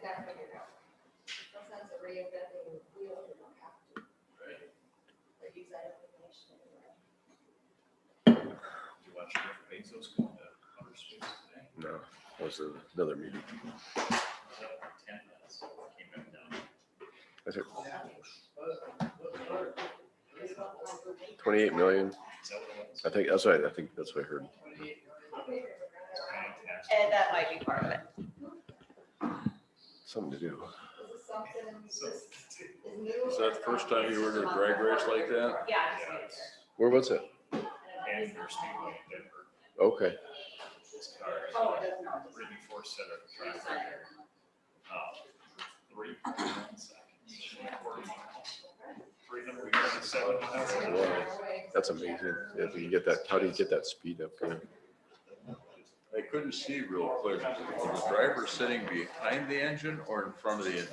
that figured out. No sense of reinventing the wheel, you don't have to. Right. Or use that information anywhere. Did you watch Jeff Bezos go to outer space today? No, that was another meeting. It was up for 10 minutes. Came back down. I think 28 million. Is that what it was? I think that's what I heard. And that might be part of it. Something to do. This is something, this is new. Is that the first time you were in a drag race like that? Yeah. Where was it? And your Speedway in Denver. Okay. This car is Oh, it doesn't know. really force set of track record. 3.1 seconds. 387 miles an hour. Wow. That's amazing. If you get that, how do you get that speed up there? I couldn't see real clear. Was the driver sitting behind the engine or in front of the engine?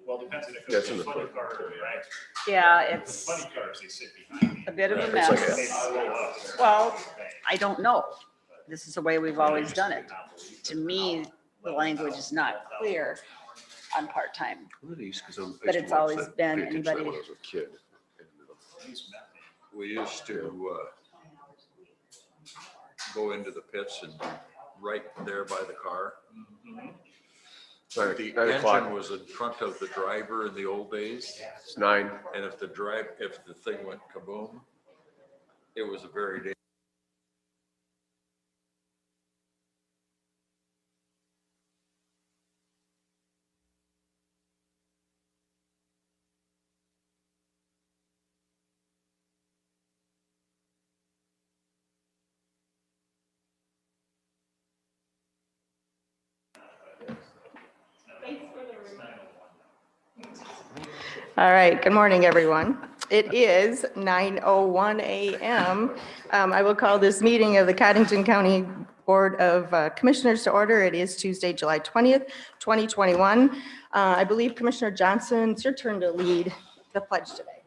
Well, depends on if That's it's in a the funny front. car or a drag. Yeah, The it's funny cars, they sit behind a me. bit of a It's like mess. They slow up. Well, I don't know. This is the way we've always done it. To me, the language is not clear on part-time. One of these, 'cause I used But to it's watch always that- been pay attention to that anybody- when I was a kid. He's met me. We used to go into the pits and right there by the car. The 9 o'clock. engine was in front of the driver in the old days. It's 9. And if the thing went kaboom, it was a very dangerous. All right, good morning, everyone. It is 9:01 a.m. I will call this meeting of the Codington County Board of Commissioners to order. It is Tuesday, July 20th, 2021. I believe Commissioner Johnson, it's your turn to lead the pledge today.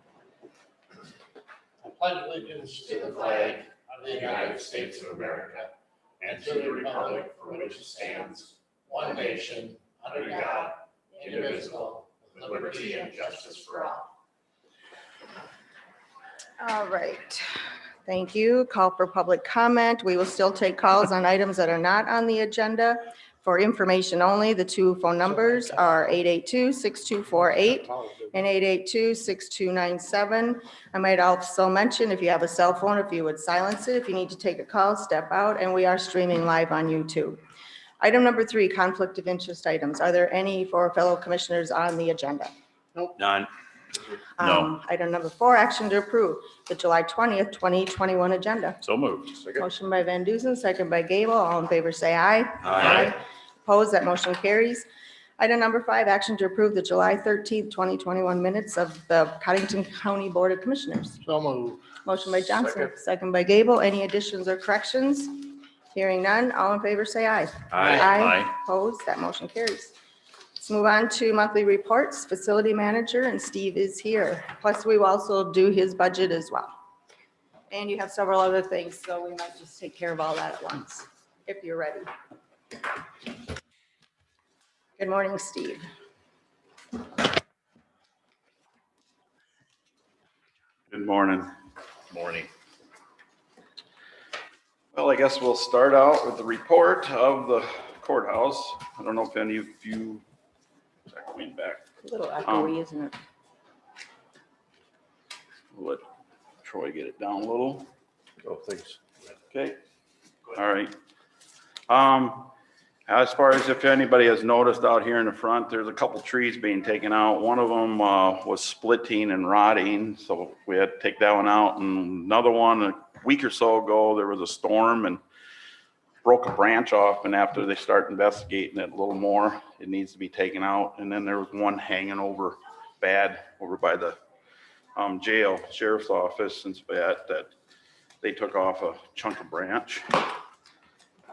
I pledge allegiance to the flag of the United States of America and to the republic for which it stands, one nation, under God, indivisible, with liberty and justice for all. All right, thank you. Call for public comment. We will still take calls on items that are not on the agenda. For information only, the two phone numbers are 882-6248 and 882-6297. I might also mention, if you have a cell phone, if you would silence it. If you need to take a call, step out, and we are streaming live on YouTube. Item number 3, conflict of interest items. Are there any for fellow commissioners on the agenda? None. Item number 4, action to approve the July 20th, 2021 agenda. So moved. Motion by Van Duzen, second by Gable. All in favor, say aye. Aye. Opposed, that motion carries. Item number 5, action to approve the July 13th, 2021 minutes of the Codington County Board of Commissioners. So moved. Motion by Johnson, second by Gable. Any additions or corrections? Hearing none, all in favor, say aye. Aye. Opposed, that motion carries. Let's move on to monthly reports. Facility manager, and Steve is here. Plus, we will also do his budget as well. And you have several other things, so we might just take care of all that at once, if you're ready. Good morning, Steve. Good morning. Morning. Well, I guess we'll start out with the report of the courthouse. I don't know if any of you, going back, A little echoey, isn't it? we'll let Troy get it down a little. Oh, thanks. Okay, all right. As far as if anybody has noticed out here in the front, there's a couple trees being taken out. One of them was splitting and rotting, so we had to take that one out. And another one, a week or so ago, there was a storm and broke a branch off. And after they start investigating it a little more, it needs to be taken out. And then there was one hanging over bad over by the jail, sheriff's office, and that they took off a chunk of branch.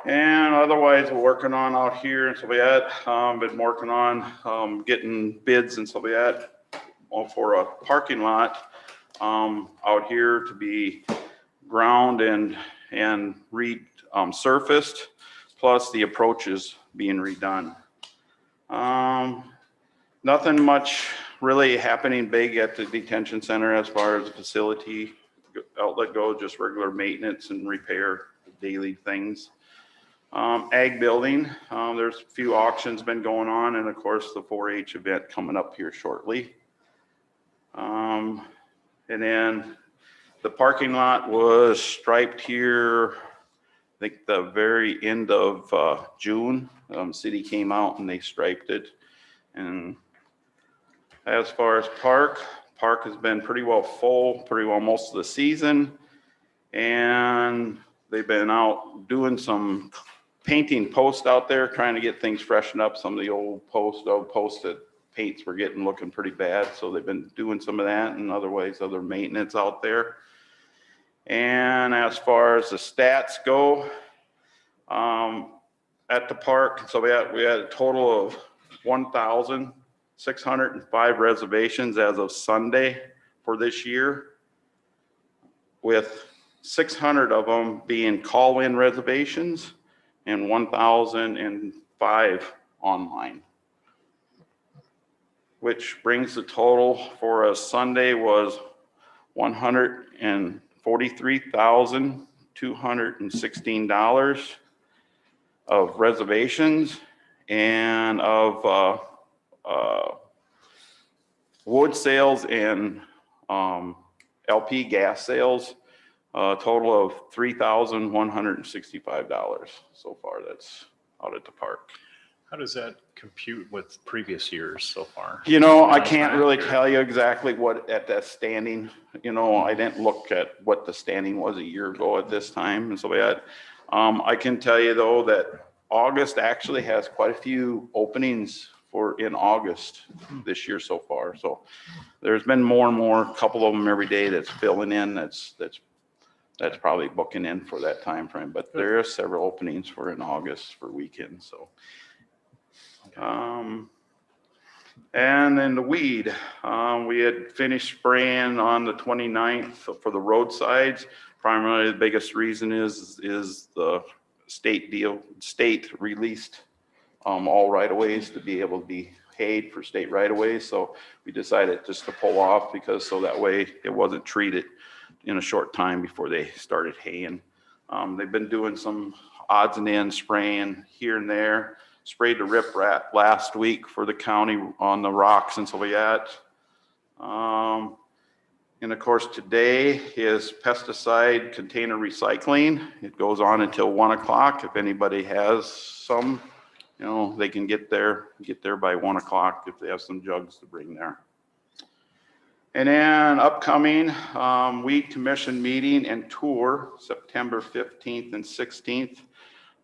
And otherwise, we're working on out here in Soviet, been working on getting bids in Soviet for a parking lot out here to be ground and resurfaced, plus the approaches being redone. Nothing much really happening big at the detention center as far as the facility outlet goes, just regular maintenance and repair, daily things. Ag building, there's a few auctions been going on, and of course the 4-H event coming up here shortly. And then the parking lot was striped here, I think the very end of June. City came out and they striped it. And as far as park has been pretty well full, pretty well most of the season. And they've been out doing some painting posts out there, trying to get things freshened up. Some of the old posted paints were looking pretty bad. So they've been doing some of that and other maintenance out there. And as far as the stats go, at the park, so we had a total of 1,605 reservations as of Sunday for this year, with 600 of them being call-in reservations and 1,005 online, which brings the total for a Sunday was $143,216 of reservations, and of wood sales and LP gas sales, a total of $3,165 so far. That's out at the park. How does that compute with previous years so far? You know, I can't really tell you exactly what at that standing, you know, I didn't look at what the standing was a year ago at this time. And so we had, I can tell you though that August actually has quite a few openings in August this year so far. So there's been more and more, a couple of them every day that's filling in. That's probably booking in for that time frame. But there are several openings for in August for weekends. So. And then the weed, we had finished spraying on the 29th for the roadsides. Primarily the biggest reason is the state released all right-of-ways to be able to be paid for state right-of-ways. So we decided just to pull off so that way it wasn't treated in a short time before they started haying. They've been doing some odds and ends spraying here and there. Sprayed the riprap last week for the county on the rocks and so we had. And of course today is pesticide container recycling. It goes on until 1 o'clock. If anybody has some, you know, they can get there by 1 o'clock if they have some jugs to bring there. And then upcoming weed commission meeting and tour, September 15th and 16th.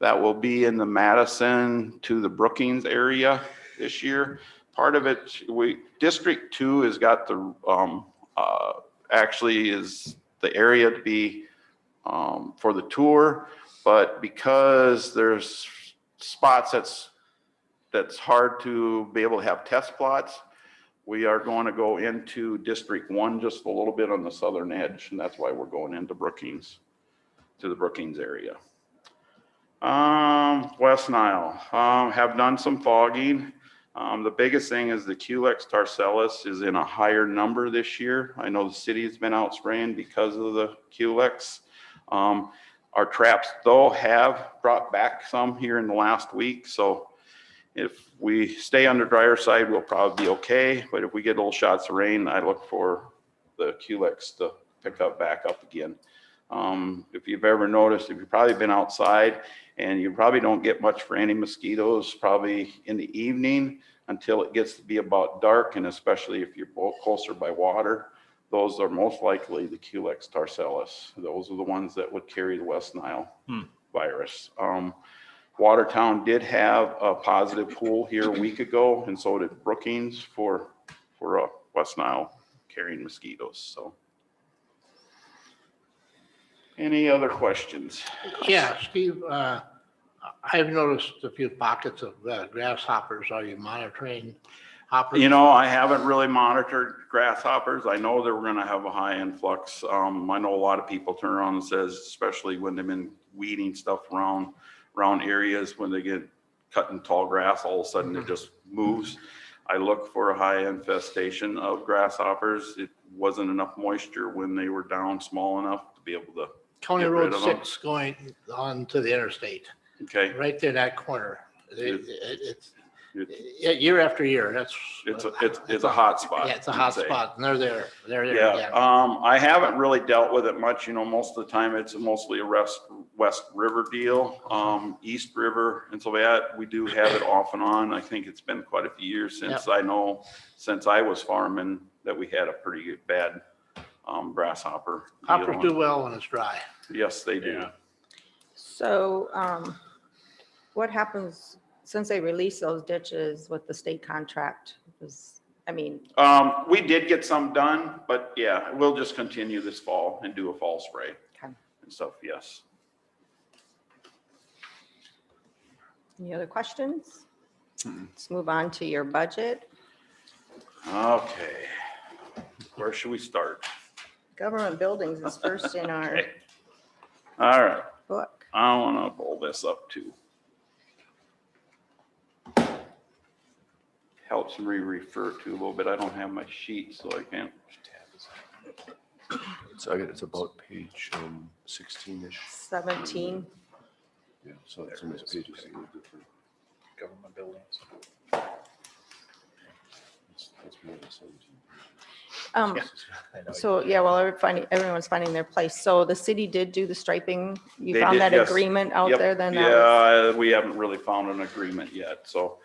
That will be in the Madison to the Brookings area this year. Part of it, District 2 has got the, actually is the area to be for the tour, but because there's spots that's hard to be able to have test plots, we are going to go into District 1 just a little bit on the southern edge, and that's why we're going into Brookings, to the Brookings area. West Nile, have done some fogging. The biggest thing is the Culex Tarcellus is in a higher number this year. I know the city's been out spraying because of the Culex. Our traps though have brought back some here in the last week. So if we stay on the drier side, we'll probably be okay. But if we get little shots of rain, I look for the Culex to pick back up again. If you've ever noticed, if you've probably been outside and you probably don't get much for any mosquitoes probably in the evening until it gets to be about dark, and especially if you're closer by water, those are most likely the Culex Tarcellus. Those are the ones that would carry the West Nile virus. Watertown did have a positive pool here a week ago, and so did Brookings for West Nile carrying mosquitoes. So. Any other questions? Yeah, Steve, I've noticed a few pockets of grasshoppers. Are you monitoring hoppers? You know, I haven't really monitored grasshoppers. I know that we're going to have a high influx. I know a lot of people turn around and says, especially when they've been weeding stuff around areas, when they get cutting tall grass, all of a sudden it just moves. I look for a high infestation of grasshoppers. It wasn't enough moisture when they were down small enough to be able to, County Get rid Road of 'em. 6 going on to the interstate, okay? right there in that corner. It- It's, It- year after year, that's. It's a hot spot. Yeah, it's a you'd hot say. spot, and they're there Yeah, again. I haven't really dealt with it much, most of the time it's mostly a West River deal. East River and so that, we do have it off and on. I think it's been quite a few years since since I was farming, that we had a pretty good bad grasshopper Hoppers deal. do well when it's dry. Yes, they do. Yeah. So what happens since they release those ditches with the state contract? We did get some done, but yeah, we'll just continue this fall and do a fall spray Okay. and stuff, yes. Any other questions? Let's move on to your budget. Okay, where should we start? Government buildings is first in our Okay. All right, book. I want to pull this up too. Helps me refer to a little bit. I don't have my sheet, so I can't. It's about page 16-ish. 17. Yeah, so some of these pages are a little different. Government buildings. That's more than 17. I know. So, yeah, well, everyone's finding their place. So the city did do the striping. You They found did, that yes. agreement out Yep, there then? That was- Yeah, we haven't really found an agreement yet, so,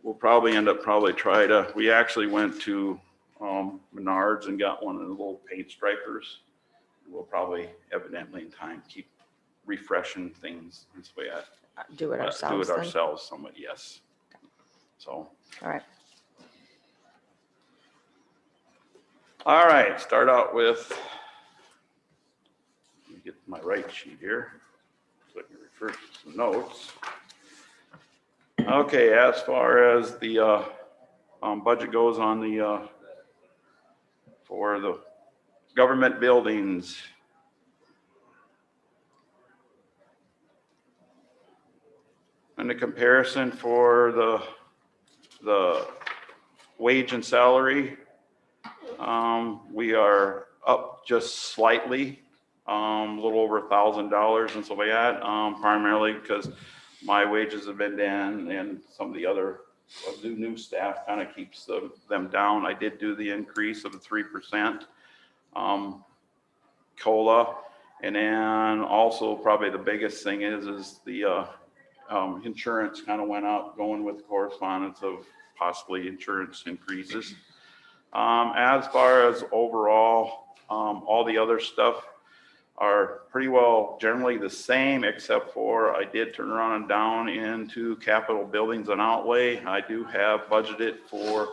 we'll probably end up we actually went to, Menards and got one of the little paint stripers. We'll probably evidently in time keep refreshing things this way. Do it Do ourselves it then? ourselves somewhat, yes. So, All right. all right, start out with, let me get my right sheet here, so I can refer to some notes. Okay, as far as the budget goes on the, for the government buildings. And the comparison for the wage and salary, we are up just slightly, a little over $1,000 and so like that, primarily because my wages have been down and some of the other new staff kind of keeps them down. I did do the increase of the 3% COLA. And then also probably the biggest thing is the insurance kind of went up, going with the correspondence of possibly insurance increases. As far as overall, all the other stuff are pretty well generally the same, except for I did turn around and down into capital buildings and outlay. I do have budgeted for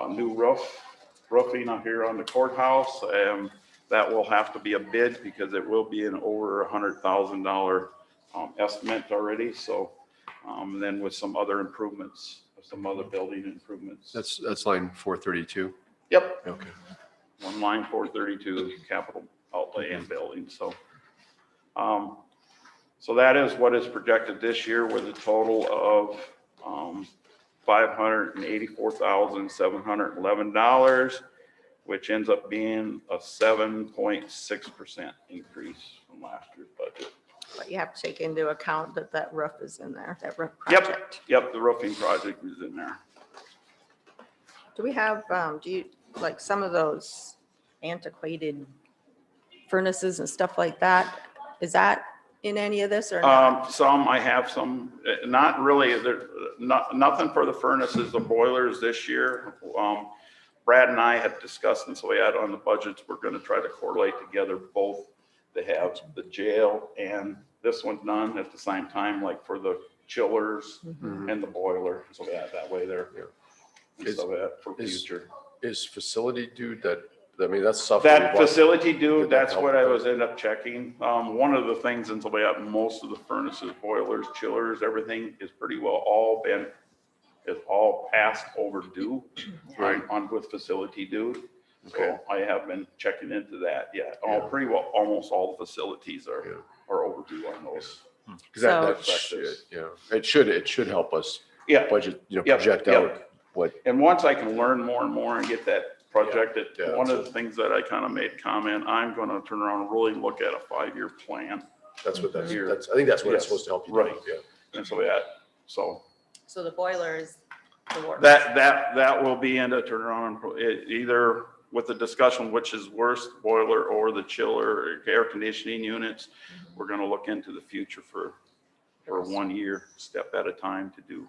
new roofing up here on the courthouse. That will have to be a bid because it will be an over $100,000 estimate already. So then with some other improvements, some other building improvements. That's line 432. Yep, Okay. one line 432 capital outlay and building. So, so that is what is projected this year with a total of $584,711, which ends up being a 7.6% increase from last year's budget. But you have to take into account that roof is in there, that roof Yep. project. Yep, the roofing project is in there. Do we have, do you, like some of those antiquated furnaces and stuff like that? Is that in any of this or not? Some, I have some, not really, nothing for the furnaces, the boilers this year. Brad and I had discussed, and so we had on the budgets, we're gonna try to correlate together both to have the jail and this one done at the same time, like for the chillers and the boiler. So that way they're, and so that for future. Is facility dude that's stuff. That we bought. facility dude, Did that that's help what with I that? was end up checking. One of the things in the way out, most of the furnaces, boilers, chillers, everything is pretty well is all past overdue on with facility dude. Okay. So I have been checking into that. Yeah, pretty well, almost all the facilities are overdue on those. Because that, So- that it should help us Yeah, budget, Yep, project yep. out what, and once I can learn more and more and get that projected, Yeah, one of the things that I kind of made comment, I'm gonna turn around and really look at a 5-year plan. that's what Mm-hmm. that's, I think that's what it's Yes, supposed to help you do. right. Yeah. And so that, so So the boiler is the worst. that will be into turnaround, either with the discussion, which is worse, boiler or the chiller, air conditioning units. We're gonna look into the future for 1 year, step at a time to do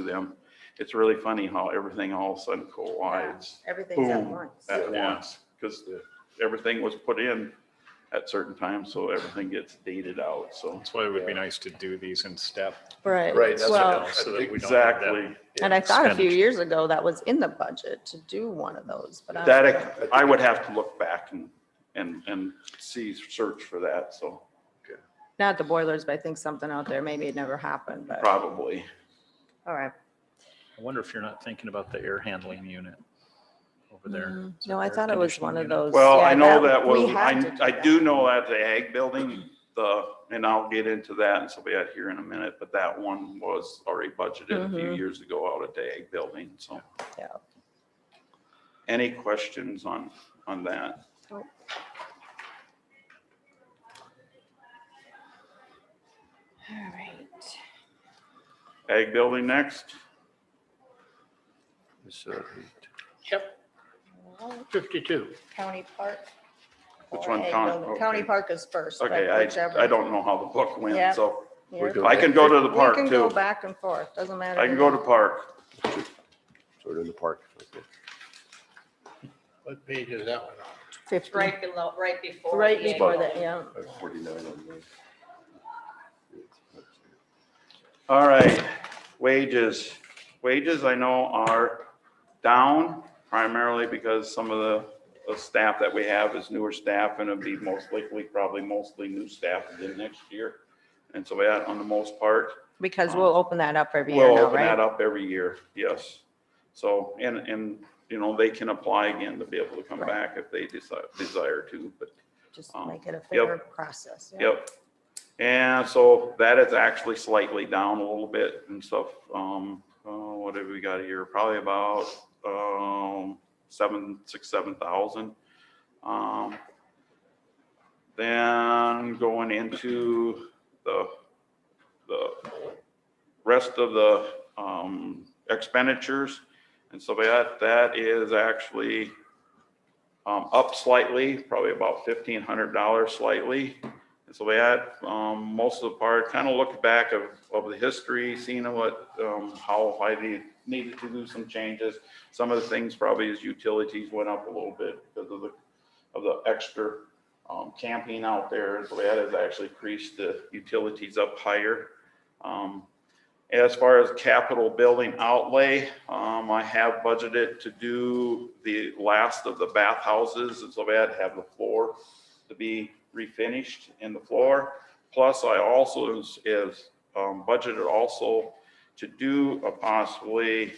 them. It's really funny how everything all of a sudden collides Everything's at boom. once. at once, because everything was put in at certain times, so everything gets dated out, so. That's why it would be nice to do these in step. Right. Right, that's Well, what So that we don't have that. Exactly. and I thought a few expenditure. years ago that was in the budget to do one of those, but I don't know. That, I would have to look back and see, search for that, so Not the boilers, but I think something out there. Maybe it never happened, but probably. all right. I wonder if you're not thinking about the air handling unit over there. Is No, that I air thought it was conditioning one of unit? those. Well, yeah, I know that we was, had to I that. do know that the ag building, and I'll get into that, and so we had here in a minute, but that one was already budgeted a few Mhm. years ago out at the ag building, so. Yeah. Any questions on that? Nope. All right. Ag building next? It's, Yep, 52. County Park. Which or one, Ag County? Building. County Okay. Park is first. but Okay, whichever. I don't know how the book went, Yeah. so You're We're I can go to the We park can go too. back and forth, doesn't matter. I can go to park. sort of in the park. Okay. What page is that one on? 50. Right below, right before. Right the before egg that, roll. yeah. 49 on there. All right, wages. Wages I know are down primarily because some of the staff that we have is newer staff and it'll be most likely, probably mostly new staff again next year. And so that on the most part, Because we'll open that up every year we'll now, open that right? up every year, yes. So, and, you know, they can apply again to be able to come Right. back if they desire to, but Just make it a Yep. fair process. yeah. Yep. And so that is actually slightly down a little bit and stuff. What have we got here? Probably about, 7,000. Then going into the rest of the, expenditures. And so that is actually, up slightly, probably about $1,500 slightly. And so we had, most of the part, kind of looked back of the history, seeing what, how I needed to do some changes. Some of the things probably as utilities went up a little bit because of the extra, camping out there. So that has actually increased the utilities up higher. As far as capital building outlay, I have budgeted to do the last of the bathhouses, and so I had to have the floor to be refinished in the floor. Plus, I also is budgeted also to do a possibly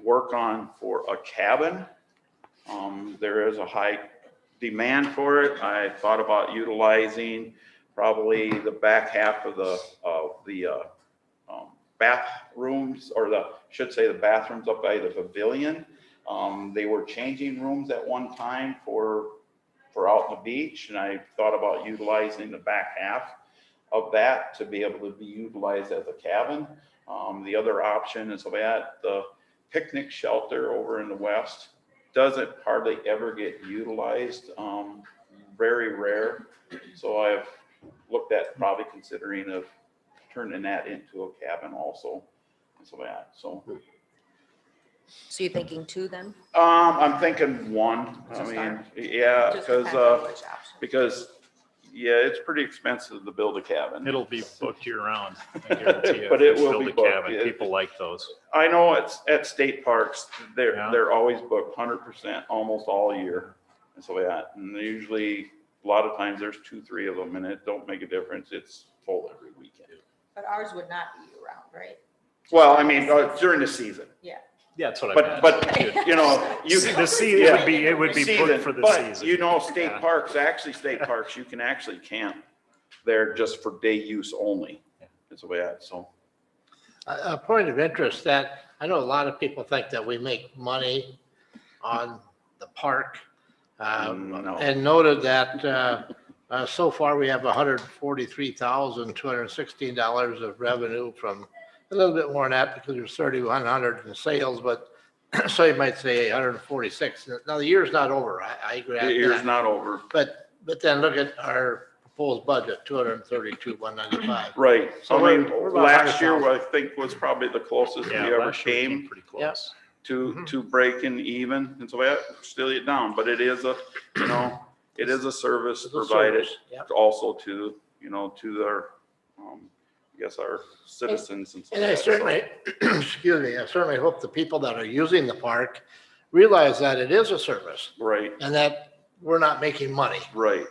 work on for a cabin. There is a high demand for it. I thought about utilizing probably the back half of the bathrooms, or should say the bathrooms up by the pavilion. They were changing rooms at one time for out on the beach, and I thought about utilizing the back half of that to be able to be utilized as a cabin. The other option is that the picnic shelter over in the west doesn't hardly ever get utilized, very rare. So I've looked at probably considering of turning that into a cabin also. So So you're thinking two then? I'm thinking one. I Just mean, one? yeah, Just because depends on which option. yeah, it's pretty expensive to build a cabin. It'll be booked year round. I guarantee you. But it If you will build be a booked, cabin, yeah. people like those. I know it's at state parks, Yeah. they're always booked 100% almost all year. And so and usually, a lot of times there's 2-3 of them and it don't make a difference. It's full every weekend. But ours would not be year round, right? Well, I mean, during the season, Yeah, that's what I meant. but, you know, you. The season, it would be Season, booked for the but season. you know, state Yeah. parks, actually state parks, you can actually camp there just for day use only. That's the way so. A point of interest that I know a lot of people think that we make money on the park. No. And noted that so far we have $143,216 of revenue from a little bit more than that because there's 3,100 in sales, but so you might say 146. Now the year's not over. I agree. The year's not over. But then look at our proposed budget, 232,195. Right. So I mean, we're about last year, 100,000. I think was probably the closest we Yeah, ever last year we came pretty close. to breaking even. And so we have to still it down, but it is a, you know, it is a service It's a provided service, yep. also to, you know, to their, I guess our citizens and stuff. And I certainly, excuse me, I certainly hope the people that are using the park realize that it is a service Right, and that we're not making money. right.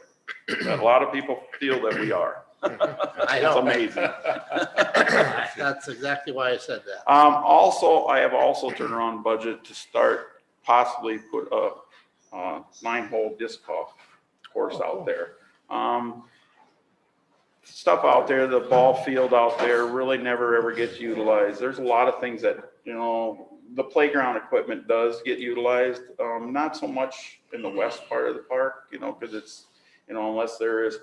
A lot of people feel that we are. I It's know. amazing. That's exactly why I said that. Also, I have also turned around budget to start possibly put a 9-hole disc golf course out there. Stuff out there, the ball field out there really never ever gets utilized. There's a lot of things that, you know, the playground equipment does get utilized. Not so much in the west part of the park, you know, because it's, you know, unless there is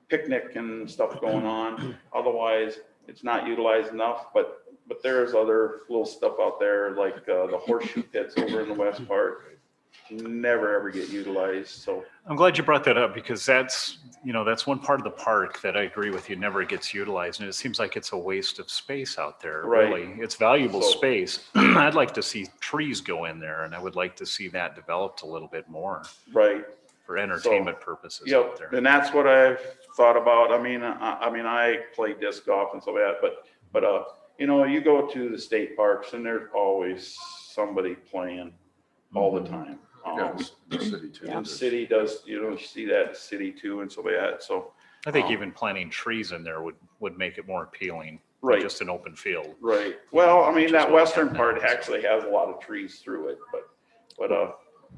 picnic and stuff going on. Otherwise, it's not utilized enough, but there's other little stuff out there like the horseshoe pits over in the west park. Never ever get utilized, so. I'm glad you brought that up because that's, you know, that's one part of the park that I agree with you never gets utilized. And it seems like it's a waste of space out there, Right. really. It's valuable So- space. I'd like to see trees go in there and I would like to see that developed a little bit more Right. for entertainment purposes Yep, out there. and that's what I've thought about. I mean, I play disc golf and so that, but you know, you go to the state parks and there's always somebody playing all the time. Yeah, the city too. The city does, you know, you see that in the city too and so that, so. I think even planting trees in there would make it more appealing than Right. just an open field. Right, well, I mean, Which is that what we have western now. part actually has a lot of trees through it, but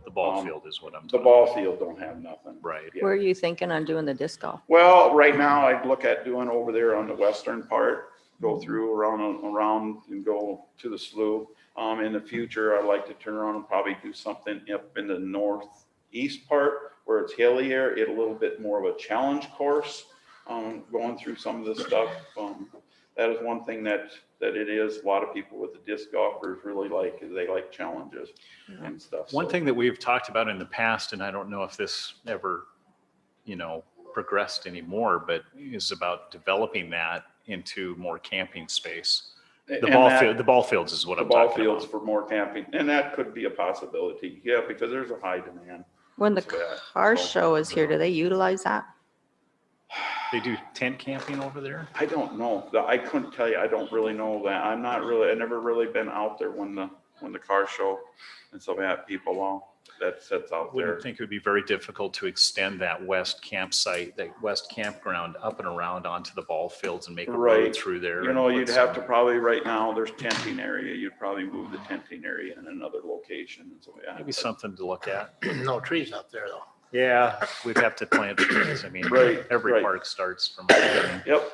The ball Um, field is what I'm the talking ball about. field don't have nothing. Right. Yeah. Where are you thinking on doing the disc golf? Well, right now I'd look at doing over there on the western part, go through around and go to the slough. In the future, I'd like to turn around and probably do something up in the northeast part where it's hillier, it a little bit more of a challenge course, going through some of this stuff. That is one thing that it is, a lot of people with the disc golfers really like, is they like challenges and stuff. One So- thing that we've talked about in the past, and I don't know if this ever, you know, progressed anymore, but is about developing that into more camping space. The and ball that- field, the ball fields is what The I'm ball talking fields about. for more camping, and that could be a possibility, yeah, because there's a high demand. When the So, yeah, car so- show is here, do they utilize that? They do tent camping over there? I don't know, I couldn't tell you, I don't really know that, I've never really been out there when the car show, and so we have people all that sits out there. Wouldn't think it would be very difficult to extend that west campsite, that west campground up and around onto the ball fields and make a road Right. through there. You and know, put you'd have some- to probably, right now, there's tenting area, you'd probably move the tenting area in another location, and so, yeah. Maybe something to look at. No trees out there though. Yeah, we'd have to plant trees. I mean, Right, every right. park starts from the beginning. Yep.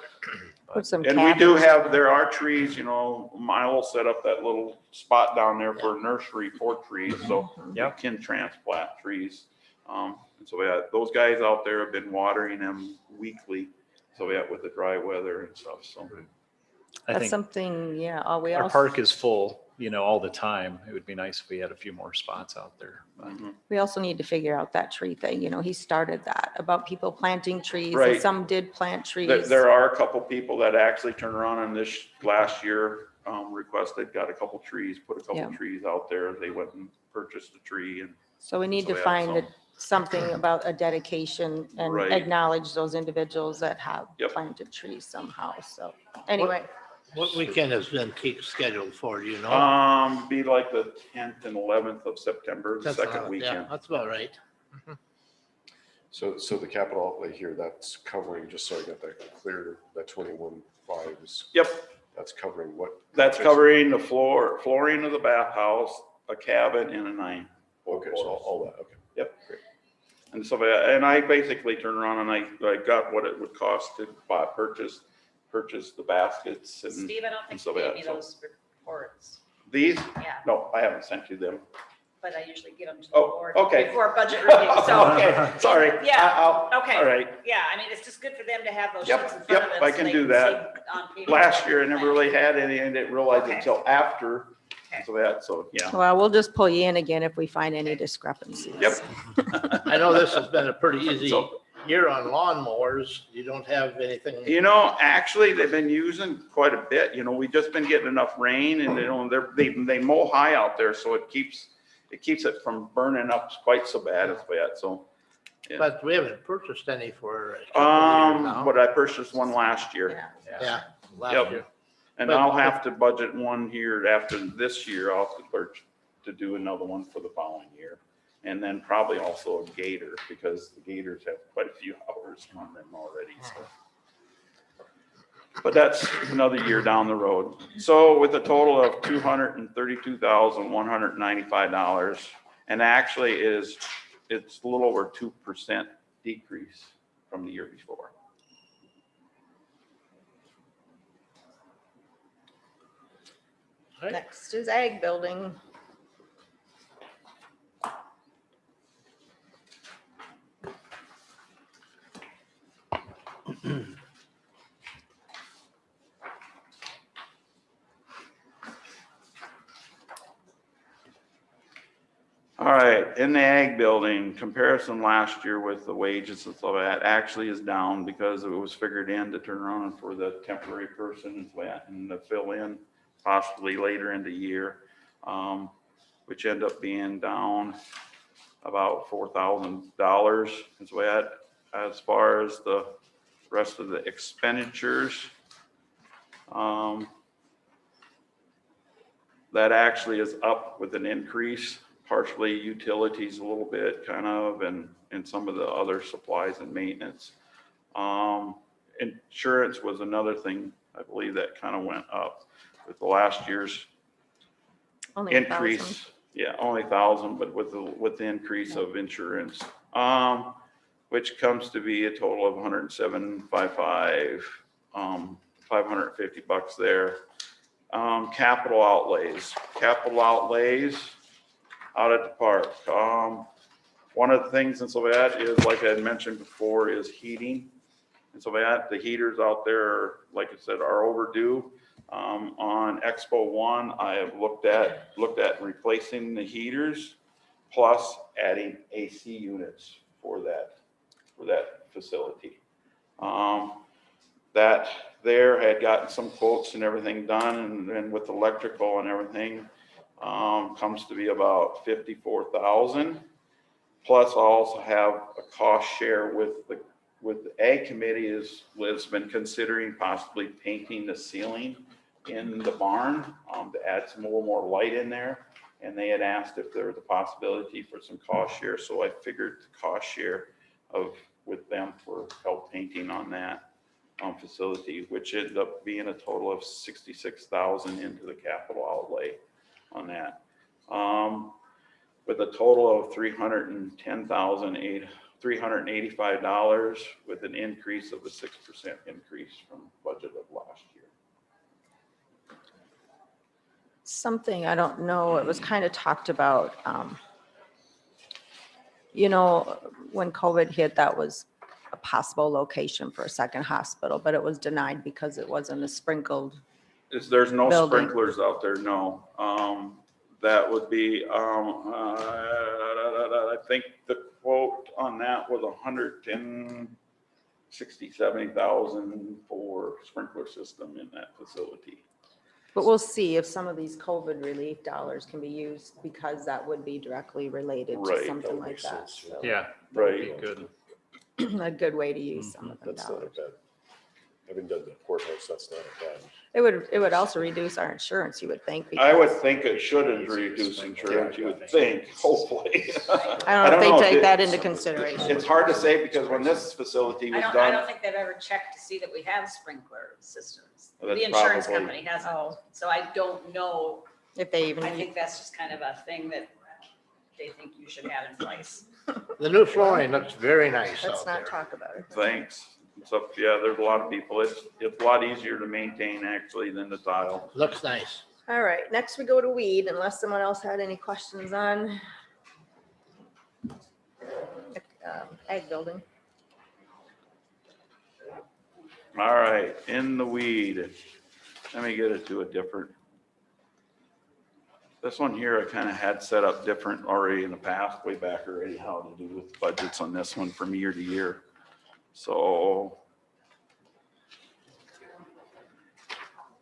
Put some And we do cabins. there are trees, you know, Milo set up that little spot down there for a nursery for trees, so you Yep. can transplant trees. And so, yeah, those guys out there have been watering them weekly, so yeah, with the dry weather and stuff, so. I That's think something, yeah, we our also, park is full, you know, all the time. It would be nice if we had a few more spots out there. But we also need to figure out that tree thing. You know, he started that about people planting trees. Right. And some did plant trees. There are a couple people that actually turned around and this last year, requested, got a couple trees, put a couple Yeah. trees out there, they went and purchased a tree and. So we need So to we have find some. something about a dedication and Right. acknowledge those individuals that have Yep. planted trees somehow. So anyway, What weekend has been scheduled for, do you know? Be like the 10th and 11th of September, the That's second about- yeah, weekend. that's about right. So the capital outlay here, that's covering, just so I got that clear, that 21.5 is, Yep, that's covering what? that's covering the flooring of the bathhouse, a cabin and a 9. Okay, so all that, okay. Yep. Great. And so, and I basically turned around and I got what it would cost to purchase the baskets and Steve, I don't think so you gave that, me so- those reports. these. Yeah, No, I haven't sent you them. but I usually give them to the Oh, board okay. before budget review, so. Okay, sorry. Yeah, All okay. right. Yeah, I mean, it's just good for them to have those Yep, sheets in front of yep, them. I so can they do see that. on paper. Last year I never really had any and didn't realize it Okay. until after. Okay. So yeah. Well, we'll just pull you in again if we find any discrepancies. Yep. I know this has been a pretty easy So- year on lawnmowers. You don't have anything. You know, actually, they've been using quite a bit. You know, we've just been getting enough rain and they mow high out there, so it keeps it from burning up quite so bad as bad. So, yeah. But we haven't purchased any for a couple of years now. But I purchased one last year. Yeah. Yeah, last Yep. year. And But- I'll have to budget one here after this year. I'll have to purchase to do another one for the following year. And then probably also a gator because the gators have quite a few hours on them already. So. But that's another year down the road. So with a total of $232,195, and actually it's a little over 2% decrease from the year before. Right. Next is ag building. All right, in the ag building, comparison last year with the wages and stuff like that actually is down because it was figured in to turn around for the temporary person and to fill in possibly later in the year, which end up being down about $4,000 is that. As far as the rest of the expenditures, that actually is up with an increase. Partially utilities a little bit kind of, and some of the other supplies and maintenance. Insurance was another thing, I believe that kind of went up with the last year's Only 1,000. increase. Yeah, only 1,000, but with the increase of insurance, which comes to be a total of $107,555, $550 there. Capital outlays out at the park. One of the things in Sylvat is, like I had mentioned before, is heating. And so the heaters out there, like I said, are overdue. On Expo 1, I have looked at replacing the heaters plus adding AC units for that facility. That there had gotten some quotes and everything done, and with electrical and everything, comes to be about $54,000. Plus, I also have a cost share with the ag committee has been considering possibly painting the ceiling in the barn to add some little more light in there. And they had asked if there was a possibility for some cost share. So I figured the cost share with them for help painting on that facility, which ended up being a total of $66,000 into the capital outlay on that. With a total of $385 with an increase of a 6% increase from budget of last year. Something, I don't know, it was kind of talked about, you know, when COVID hit, that was a possible location for a second hospital, but it was denied because it wasn't a sprinkled. There's no Building. sprinklers out there, no. That would be, I think the quote on that was 170,000 for sprinkler system in that facility. But we'll see if some of these COVID relief dollars can be used because that would be directly related to Right, something that like makes that. sense, So Yeah, Right. good. a good way to use some of them That's not a dollars. bad, having done the courthouse, that's not a bad. It would also reduce our insurance, you would think. I would because- think it should reduce insurance, you would think, hopefully. I don't know if know. they take that into consideration. It's hard to say because when this facility was I done. don't think they've ever checked to see that we have sprinkler systems. Well, that's The insurance probably- company hasn't, Oh, so I don't know. if they even, I think that's just kind of a thing that they think you should have in place. The new flooring looks very nice Let's out not there. talk about it. Thanks. So, yeah, there's a lot of people. It's a lot easier to maintain actually than the tile. Looks nice. All right, next we go to weed, unless someone else had any questions on ag building. All right, in the weed. Let me get it to a different. This one here I kind of had set up different already in the past, way back already, how to do with budgets on this one from year to year. So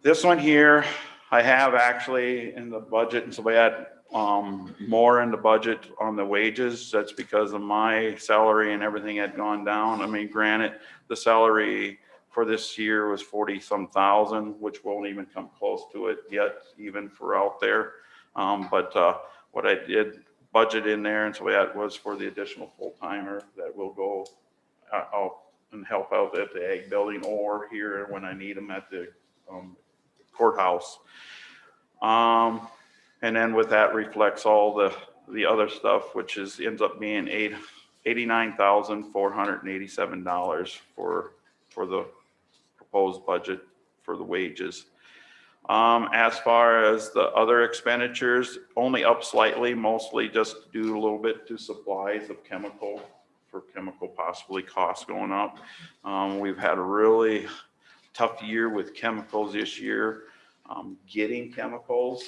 this one here, I have actually in the budget, and so we had more in the budget on the wages. That's because of my salary and everything had gone down. I mean, granted, the salary for this year was 40-some thousand, which won't even come close to it yet, even for out there. But what I did budget in there, and so that was for the additional full-timer that will go out and help out at the ag building or here when I need them at the courthouse. And then with that reflects all the other stuff, which ends up being $89,487 for the proposed budget for the wages. As far as the other expenditures, only up slightly, mostly just due a little bit to supplies of chemical possibly costs going up. We've had a really tough year with chemicals this year. Getting chemicals,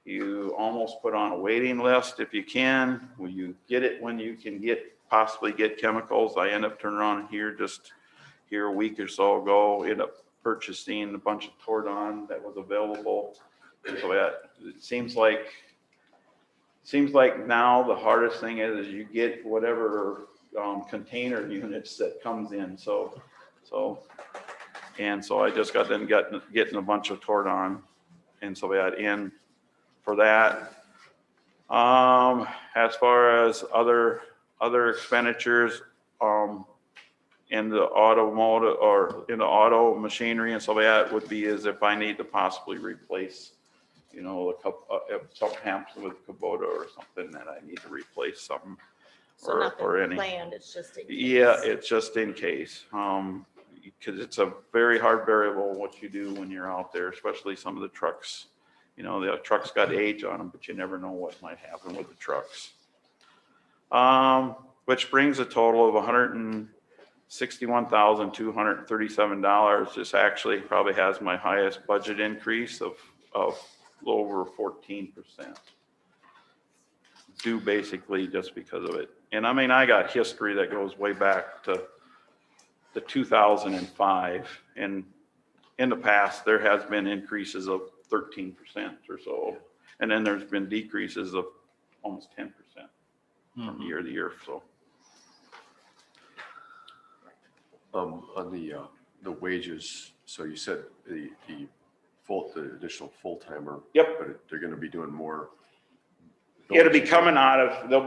you almost put on a waiting list if you can. When you get it, when you can possibly get chemicals, I end up turning around here a week or so ago, end up purchasing a bunch of Tordon that was available. So that it seems like now the hardest thing is you get whatever container units that comes in. So I just got them getting a bunch of Tordon, and so we had in for that. As far as other expenditures, in the automotive or in the auto machinery and so that would be as if I need to possibly replace, a couple, something happens with Kubota or something that I need to replace something. So nothing planned, it's just in case. Yeah, it's just in case. Because it's a very hard variable what you do when you're out there, especially some of the trucks. The trucks got age on them, but you never know what might happen with the trucks. Which brings a total of $161,237. This actually probably has my highest budget increase of a little over 14%. Due basically just because of it. And I mean, I got history that goes way back to 2005, and in the past there has been increases of 13% or so, and then there's been decreases of almost 10% from year to year. So On the wages, so you said the additional full-timer. Yep. But they're gonna be doing more. it'll be coming out of, they'll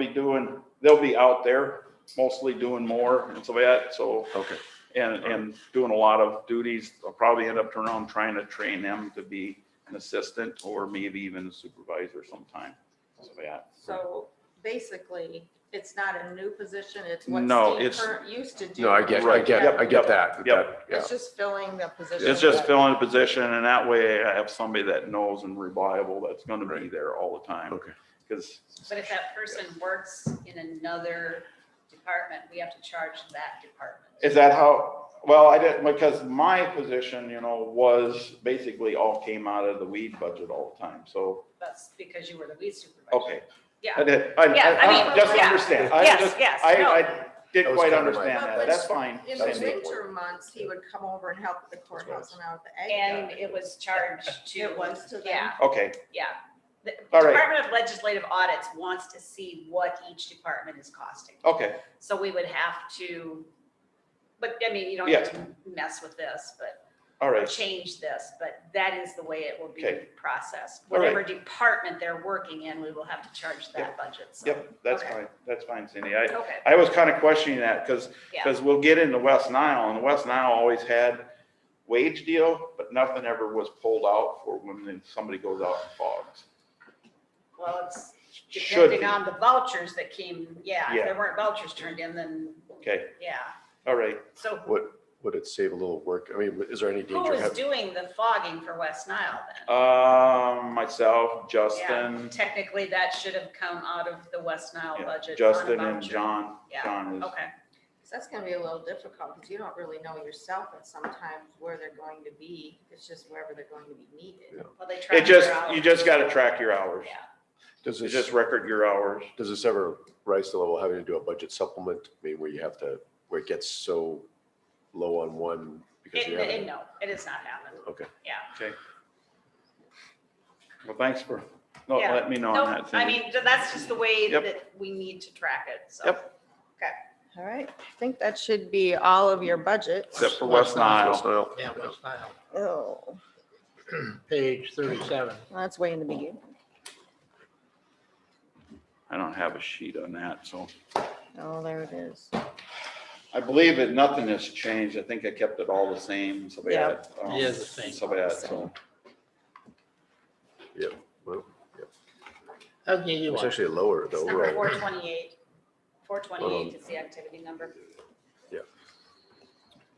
be out there mostly doing more and so that, so. Okay. And doing a lot of duties. I'll probably end up turning around trying to train them to be an assistant or maybe even a supervisor sometime. So, yeah. So basically, it's not a new position, it's what No, Steve it's- Current used to do. No, I get Right. that. Yep. Yeah. It's just filling the position. It's just filling a position, and that way I have somebody that knows and reliable that's gonna be Right. there all the time. Okay. Because, But if that person works in another department, we have to charge that department. is that how, well, I didn't, because my position, was basically all came out of the weed budget all the time, so, That's because you were the weed supervisor. okay. Yeah. I did, Yeah, I mean, just yeah. understand. Yes, yes, no. I didn't That was quite kind of my- understand that, that's fine. In the winter months, he would come over and help at the courthouse and out at the ag. And building. it was charged to. It was to them? Yeah, Okay, yeah. The All right. Department of Legislative Audits wants to see what each department is costing. okay, So we would have to, but I mean, you don't have to mess with this, but all right, change this, but that is the way it will be Okay. processed. All right. Whatever department they're working in, we will have to charge that budget. So, yep, that's Okay. fine, Cindy. Okay, I was kind of questioning that, because yeah, we'll get into West Nile, and West Nile always had wage deal, but nothing ever was pulled out for when somebody goes out and fogs. Well, it's Should depending be. on the vouchers that came, yeah, if Yeah. there weren't vouchers turned in, then, Okay, yeah. all right. So Would it save a little work? I mean, is there any who danger? is doing the fogging for West Nile then? Myself, Yeah, Justin, technically that should have come out of the West Nile yeah, budget. on a Justin and voucher. John. Yeah, John is, okay. So that's gonna be a little difficult because you don't really know yourself at sometimes where they're going to be. It's just wherever they're going to be needed. Well, they it track just, their hours. you just gotta track your hours. Yeah. Does You this, just record your hours. does this ever rise to the level of having to do a budget supplement? I mean, where you have to, where it gets so low on one because you haven't. No, it has not happened. Okay. Yeah. Okay. Well, thanks for Yeah. letting me know on Nope, that. I Cindy. mean, that's just the way Yep. that we need to track it, so. Yep. All right, I think that should be all of your budgets. Except for West Nile. Yeah, West Nile, Oh, page 37. well, that's way in the beginning. I don't have a sheet on that, so. Oh, there it is. I believe that nothing has changed. I think I kept it all the same, so Yeah. bad. It is the same. So bad, so. Yep. Well, Okay, you it's want. actually lower It's though. number overall. 428. 428 is the activity number.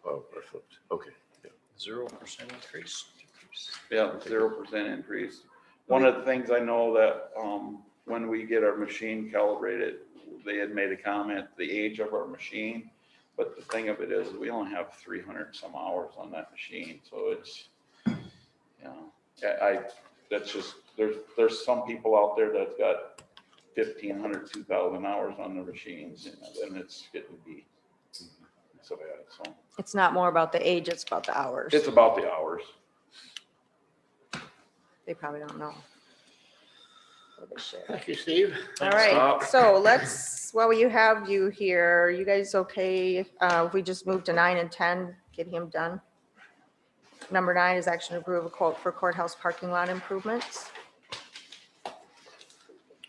Oh, I flipped. Okay. 0% increase. Yeah, 0% increase. One of the things I know that, when we get our machine calibrated, they had made a comment, the age of our machine. But the thing of it is, we only have 300 some hours on that machine, so it's, you know, that's just, there's some people out there that's got 1,500, 2,000 hours on their machines, and it's getting to be so bad, so. It's not more about the age, it's about the hours. It's about the hours. They probably don't know. Or they share. Thank you, Steve. All right, so let's, while you have you here, you guys okay if we just move to 9 and 10, get him done? Number 9 is action to approve a quote for courthouse parking lot improvements.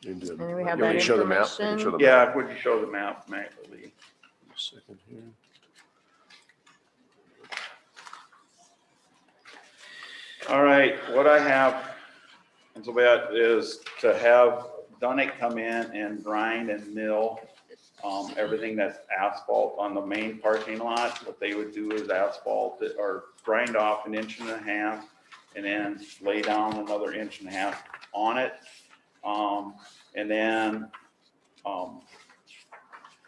And And we have you want me that to show the map? I can information. show the map. Yeah, would you show the map, Lee? Second here. All right, what I have, and so that is to have Dunick come in and grind and mill everything that's asphalt on the main parking lot. What they would do is asphalt it or grind off 1.5 inches and then lay down another 1.5 inches on it. And then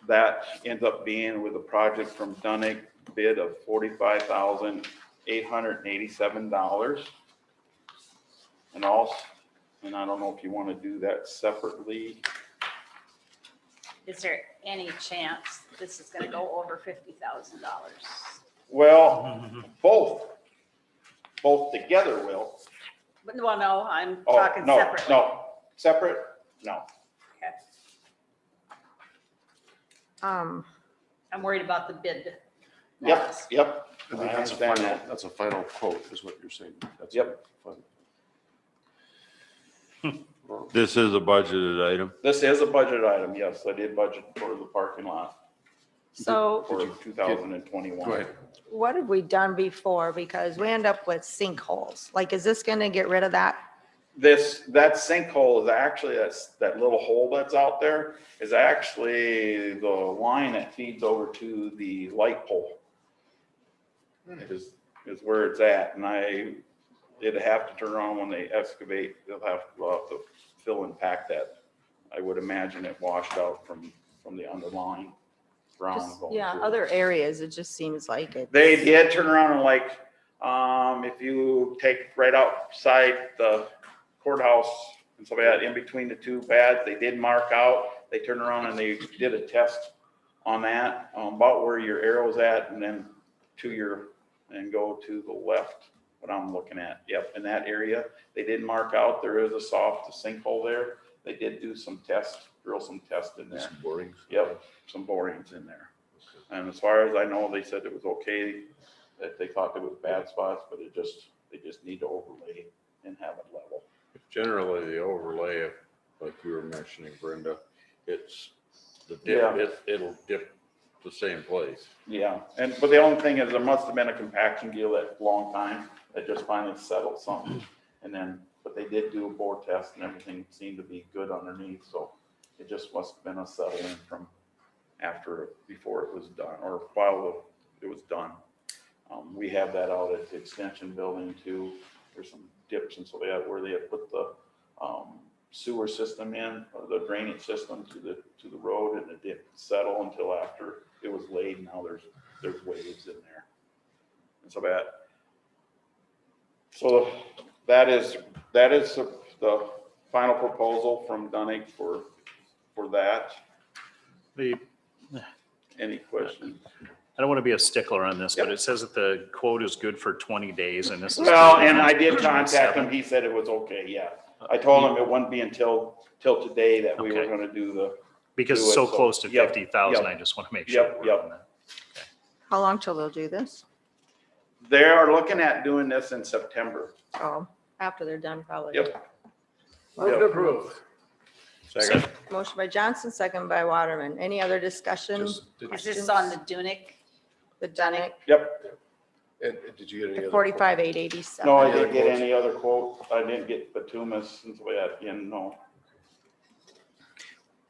that ends up being with a project from Dunick bid of $45,887. And also, and I don't know if you want to do that separately. Is there any chance this is gonna go over $50,000? Well, both together will. But, well, no, I'm Oh, talking no, separately. no, separate, no. Okay. Um, I'm worried about the bid. Yep, loss. yep. I think I that's a understand final, that. that's a final quote is what you're saying. That's Yep. final. This is a budgeted item. This is a budget item, yes, I did budget for the parking lot so for 2021. Go ahead. what have we done before? Because we end up with sinkholes. Like, is this gonna get rid of that? That sinkhole is actually, that little hole that's out there is actually the line that feeds over to the light pole. Is where it's at, and it'd have to turn around when they excavate, they'll have to fill and pack that. I would imagine it washed out from the underlying ground. Just- going Yeah, through. other areas, it just seems like it. They did turn around and if you take right outside the courthouse and so that in between the two pads, they did mark out, they turned around and they did a test on that, about where your arrow's at and then and go to the left, what I'm looking at. Yep, in that area, they did mark out, there is a soft sinkhole there. They did do some tests, drill some tests in there. Some borings. Yep, some borings in there. And as far as I know, they said it was okay, that they thought there was bad spots, but they just need to overlay and have it level. Generally, the overlay, like you were mentioning, Brenda, it's the Yeah. dip, it'll dip the same place. Yeah, but the only thing is there must have been a compaction deal that long time that just finally settled something. And then, but but they did do a bore test and everything seemed to be good underneath, so it just must have been a settling from before it was done, or while it was done. We have that out at the extension building too. There's some dips and so where they had put the sewer system in, or the drainage system to the road, and it didn't settle until after it was laid. Now there's waves in there. And so that is the final proposal from Dunning for that. Any questions? I don't want to be a stickler on this, but it says that the quote is good for 20 days and this is. Well, and I did contact him. He said it was okay, yeah. I told him it wouldn't be until today that we were Okay. gonna do the, Because do it's it, so so- close to yep, 50,000, yep. I just want to make sure. we're Yep. on that. How long till they'll do this? they are looking at doing this in September. Oh, after they're done probably. Yep. Move to approve. Second. Motion by Johnson, second by Waterman. Any other discussion? Is this on the Dunick? The Dunick, Yep. And did you get any the other? 45,887. No, I didn't get any other quote. I didn't get Batumas since we had, no.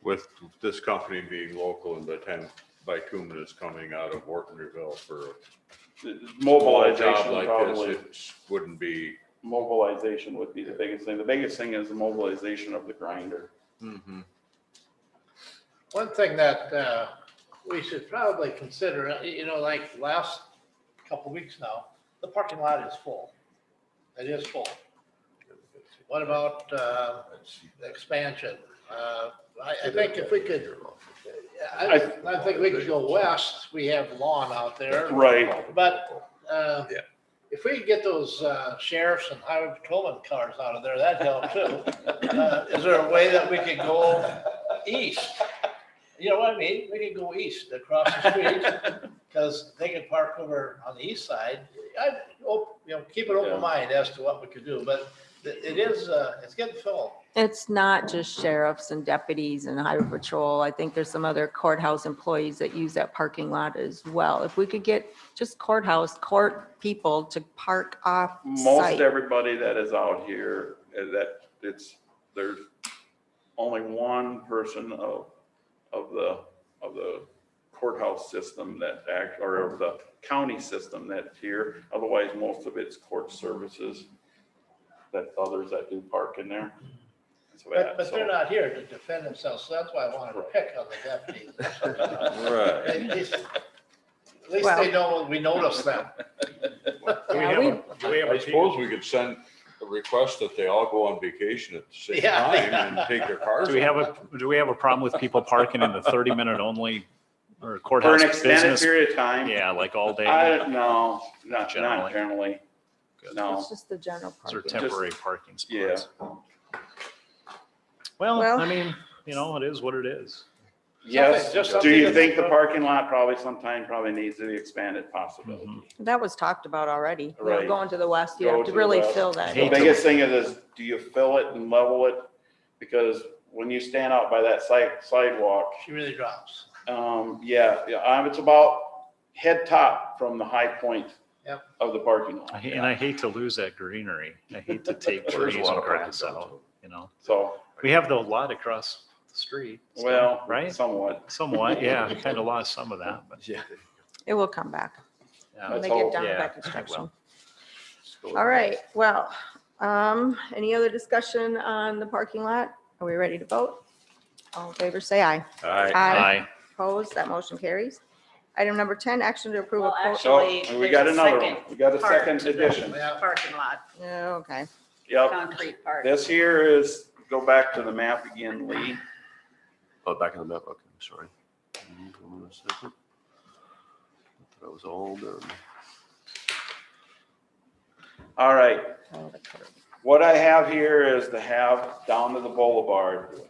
With this company being local and Bitumen is coming out of Ortonville for a small Mobilization job like this, probably. it wouldn't be. Mobilization would be the biggest thing. The biggest thing is the mobilization of the grinder. One thing that we should probably consider, like last couple weeks now, the parking lot is full. It is full. What about the expansion? I think if we could, I think we could go west. We have lawn out there. Right. But if we could get those sheriffs and highway patrolman cars out of there, that'd help too. Is there a way that we could go east? You know what I mean? We could go east across the street because they could park over on the east side. Keep an open mind as to what we could do, but it is, it's getting full. It's not just sheriffs and deputies and highway patrol. I think there's some other courthouse employees that use that parking lot as well. If we could get just court people to park off Most site. everybody that is out here, there's only one person of the courthouse system that or of the county system that's here. Otherwise, most of it's court services that others that do park in there. So But they're not here to defend themselves, so that's why I wanted to pick on the deputies. Right. At least they know, we notice them. Yeah, I suppose we could send a request that they all go on vacation at the same Yeah. time and take their cars. Do we have out. do we have a problem with people parking in the 30-minute only or for courthouse an extended business? period of time. Yeah, like all day. No, not Generally. generally. Good. No. It's just the general Those are parking. temporary parking Yeah. spots. Well, Well- I mean, it is what it is. Yes. Just Do something you to think think the about. parking lot probably needs to be expanded possibility? Mhm. That was talked about already. Right. Going to the west, you Go have to to the really west. fill that. The Hate to- biggest thing is, do you fill it and level it? Because when you stand out by that sidewalk, She really drops. it's about head top from the high point Yep. of the parking lot. And I hate to lose that greenery. I hate to take There's a trees lot and of parking grass out, downtown. So So, we have the lot across the street. still, well, Right? somewhat. Somewhat, yeah. Kind of lost some of that, but Yeah. It will come back yeah. when Let's they get hope. done with Yeah, that it construction. will. All right, well, any other discussion on the parking lot? Are we ready to vote? All in favor, say aye. All right. Aye. Opposed, that motion carries. Item number 10, action to approve a Well, quote. So, Actually, we got there's a another second one. We got a part second to the- edition. Yeah. Parking lot, Yeah, okay. Yep. concrete part. This here is, go back to the map again, Lee. Oh, back in the map, okay, sorry. Hold on a second. That was all done. All right. Oh, the curve. What I have here is the half down to the boulevard.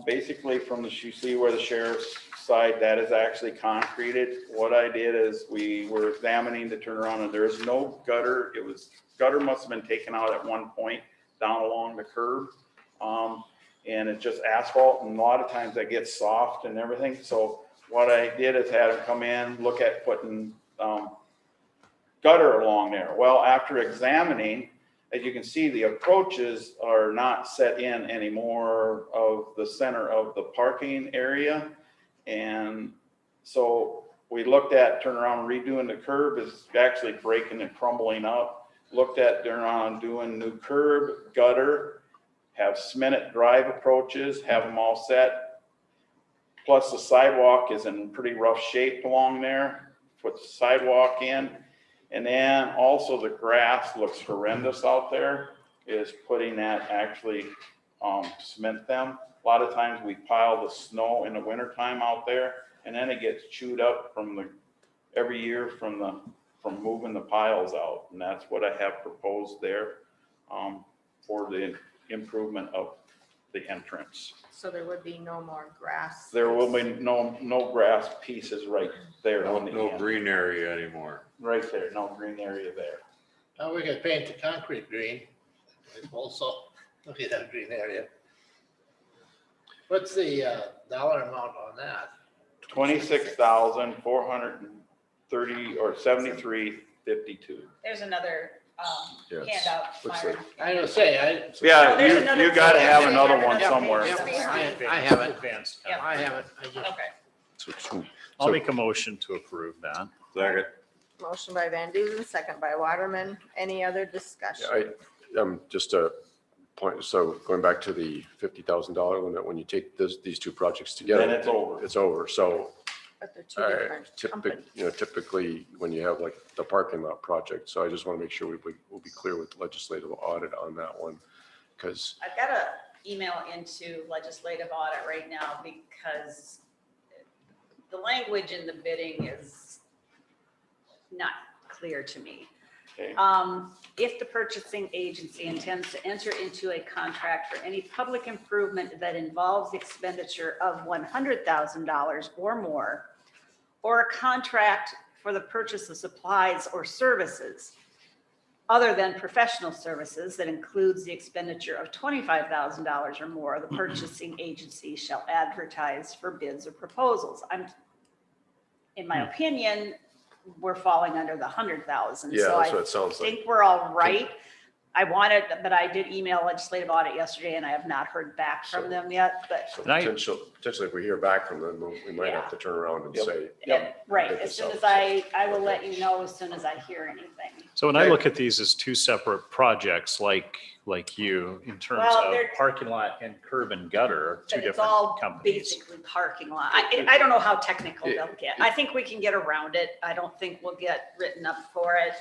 Basically from you see where the sheriff's side, that is actually concreted. What I did is we were examining the turnaround and there is no gutter. Gutter must have been taken out at one point down along the curb. And it's just asphalt and a lot of times that gets soft and everything. So what I did is had them come in, look at putting, gutter along there. Well, after examining, as you can see, the approaches are not set in anymore of the center of the parking area. And so we looked at turning around and redoing the curb is actually breaking and crumbling up. Looked at turning around and doing new curb, gutter, have cement drive approaches, have them all set. Plus the sidewalk is in pretty rough shape along there. Put the sidewalk in. And then also the grass looks horrendous out there, is putting that actually cement them. A lot of times we pile the snow in the wintertime out there, and then it gets chewed up from every year from moving the piles out. And that's what I have proposed there for the improvement of the entrance. So there would be no more grass. There will be no grass pieces right there on the No end. green area anymore. Right there, no green area there. Now we can paint the concrete green. Also, look at that green area. What's the dollar amount on that? 26,430 or 73.52. There's another Yes. handout. Looks Myron. like- I was gonna say, Yeah, there's another you gotta page. have They another have one another somewhere. page. I have it. Advanced. Yep. I have it. I just, Okay. I'll make a motion to approve that. Second. Motion by Van Duzen, second by Waterman. Any other discussion? Just a point, so going back to the $50,000 limit, when you take these two projects together. Then it's over. It's over, so But they're two different companies. typically, when you have like the parking lot project, so I just want to make sure we'll be clear with legislative audit on that one, because I've got to email into legislative audit right now because the language in the bidding is not clear to me. Okay. If the purchasing agency intends to enter into a contract for any public improvement that involves expenditure of $100,000 or more, or a contract for the purchase of supplies or services other than professional services that includes the expenditure of $25,000 or more, the purchasing agency shall advertise for bids or proposals. In my opinion, we're falling under the 100,000. yeah, So that's I what it sounds like. think we're all right. I wanted, but I did email legislative audit yesterday and I have not heard back from them yet, but. So And I- potentially, if we hear back from them, we might have Yeah. to turn around and Yep. say. Right, Get as this soon out. as I will let you know as soon as I hear anything. So when I Okay. look at these as two separate projects, like you, in terms Well, of they're- parking lot and curb and gutter, two But it's different all companies. basically parking lot. I don't know how technical they'll get. I think we can get around it. I don't think we'll get written up for it.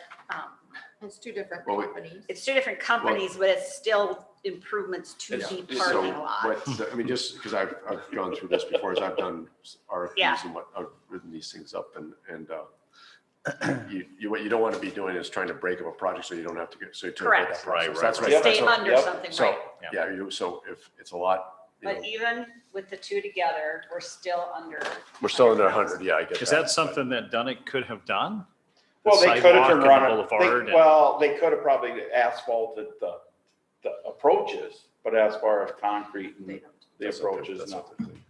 It's two different Well, companies. It's two different companies, but it's still improvements to Yeah. the So parking lot. I mean, just because I've gone through this before, as I've done RFPs Yeah. and I've written these things up and what you don't want to be doing is trying to break up a project so you don't have to get, so you. Correct. Right, That's right. right. Stay So- under Yep. something, So, right? yeah, so if it's a lot, But even with the two together, we're still under. we're still under 100, yeah, I get that. Is that something that Dunick could have done? The Well, they could have sidewalk turned and the around, boulevard and- well, they could have probably asphalted the approaches, but as far as concrete and the That's what approaches, that's no. what they're thinking.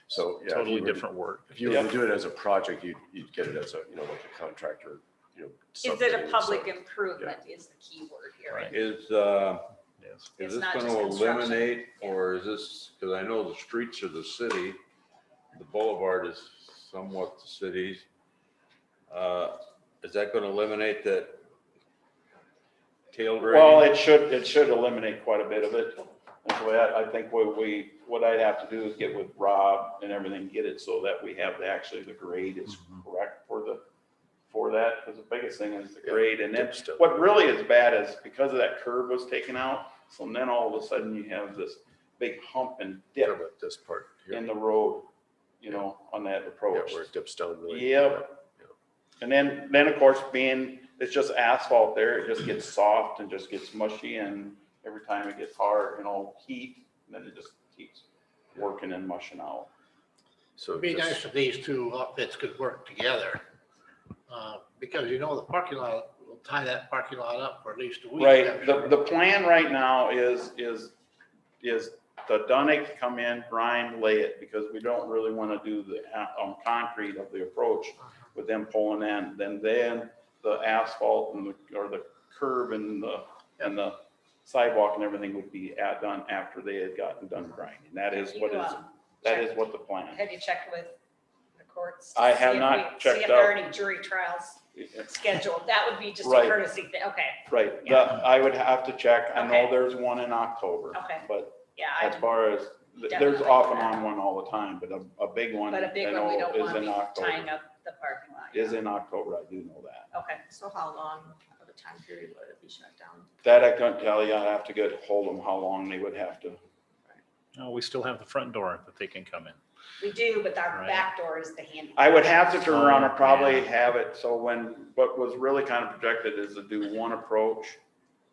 So, yeah. if Totally you were to- different work. If you were to do it as a project, you'd get it as a, like a contractor, Is it a subbidding, public so- improvement is the key word here. Right. Is Yes. It's this not going just to construction. eliminate, or is this, because I know the streets are the city, the boulevard is somewhat the city's. Is that going to eliminate that tail Well, dragging? it should eliminate quite a bit of it. That's the way I think what I'd have to do is get with Rob and everything, get it so that we have the grade is correct for that, because the biggest thing is the grade. And then Dipstone. what really is bad is because of that curb was taken out, so then all of a sudden you have this big hump and Yeah, dip but this part here, in the road, on that yeah, approach. where it dips down really. Yep. And then of course, it's just asphalt there, it just gets soft and just gets mushy, and every time it gets hard, heat, then it just keeps working and mushing out. So it'd be just- nice if these two outfits could work together. Because the parking lot will tie that parking lot up for at least a week. Right, the plan right now is the Dunick come in, grind, lay it, because we don't really want to do the concrete of the approach with them pulling in, then the asphalt or the curb and the sidewalk and everything would be done after they had gotten done grinding. That is what is, that is what the plan. Have you checked with the courts? I to have see if not we- See checked if there are out. any jury trials scheduled. That would be just a Right. courtesy thing. Okay, Right, Yeah. I would have to check. I know Okay. there's one in October. Okay. But yeah. as far as, there's Definitely off and that. on one all the time, but a big one, But a I big one, we know don't is want to in be tying October. up the parking lot. Is in October, I do know that. Okay. So how long of a time period would it be shut down? That I couldn't tell you. I'd have to get hold of them how long they would have to. No, we still have the front door that they can come in. We do, but our Right. back door is the handy. I would have to turn around and Oh, probably yeah. have it, so when, what was really kind of projected is to do one approach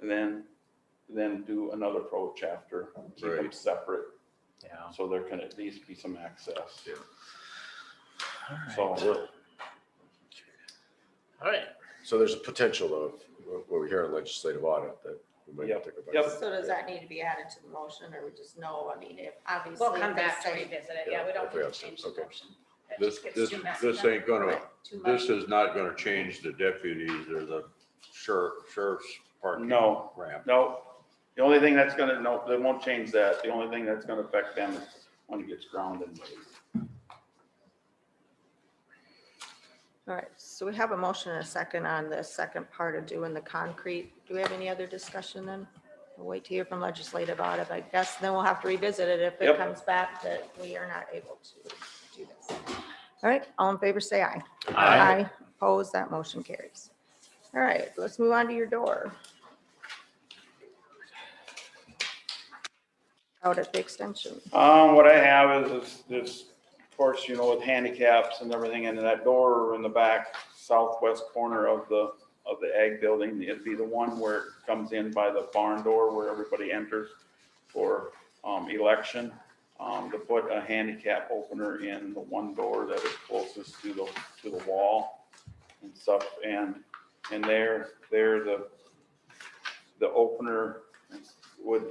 and then do another approach after, keep them Right. separate, Yeah. so there can at least be some access. Yeah. All right. So, All right. So there's a potential of, what we hear in legislative audit, that we might Yep, take a. yep. So does that need to be added to the motion, or we just know, I mean, if obviously. We'll come if they back to say- revisit it. Yeah, we don't if we need have to to, change the okay. motion. That This, just gets this, too messy this then. ain't gonna, Too this muddy. is not gonna change the deputies or the sheriff's parking No. ramp. no, the only thing that's gonna, no, they won't change that. The only thing that's gonna affect them is when it gets grounded. All right, so we have a motion and a second on the second part of doing the concrete. Do we have any other discussion then? We'll wait to hear from legislative audit, I guess, then we'll have to revisit it if it Yep. comes back that we are not able to do this. All right, all in favor, say aye. Aye. Opposed, that motion carries. All right, let's move on to your door. Out at the extension. What I have is, of course, you know, with handicaps and everything, and that door in the back southwest corner of the ag building, it'd be the one where it comes in by the barn door where everybody enters for, election. To put a handicap opener in the one door that is closest to the wall and stuff, and there, the opener would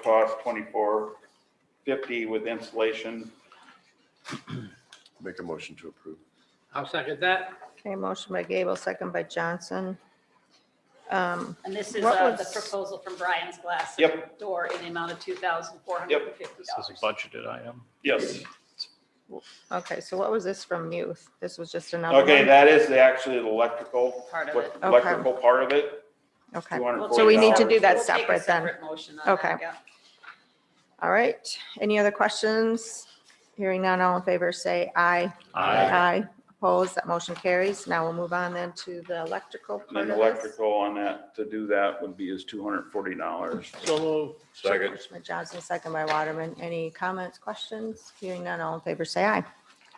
cost $24.50 with installation. Make a motion to approve. I'll second that. Okay, motion by Gable, second by Johnson. And this is What the was- proposal from Brian's Glass. Yep. Door in the amount of $2,450. This is a budgeted item. Yes. Okay, so what was this from youth? This was just another Okay, one? that is actually the electrical. Part of what- it. Okay. Electrical part of it, Okay, We'll so we need to $240. do that We'll take a separate then. separate motion on Okay. that, yeah. All right, any other questions? Hearing none, all in favor, say aye. Aye. Opposed, that motion carries. Now we'll move on then to the electrical and part then of this. electrical on that, to do that would be is $240. So move. Second. Motion by Johnson, second by Waterman. Any comments, questions? Hearing none, all in favor, say aye.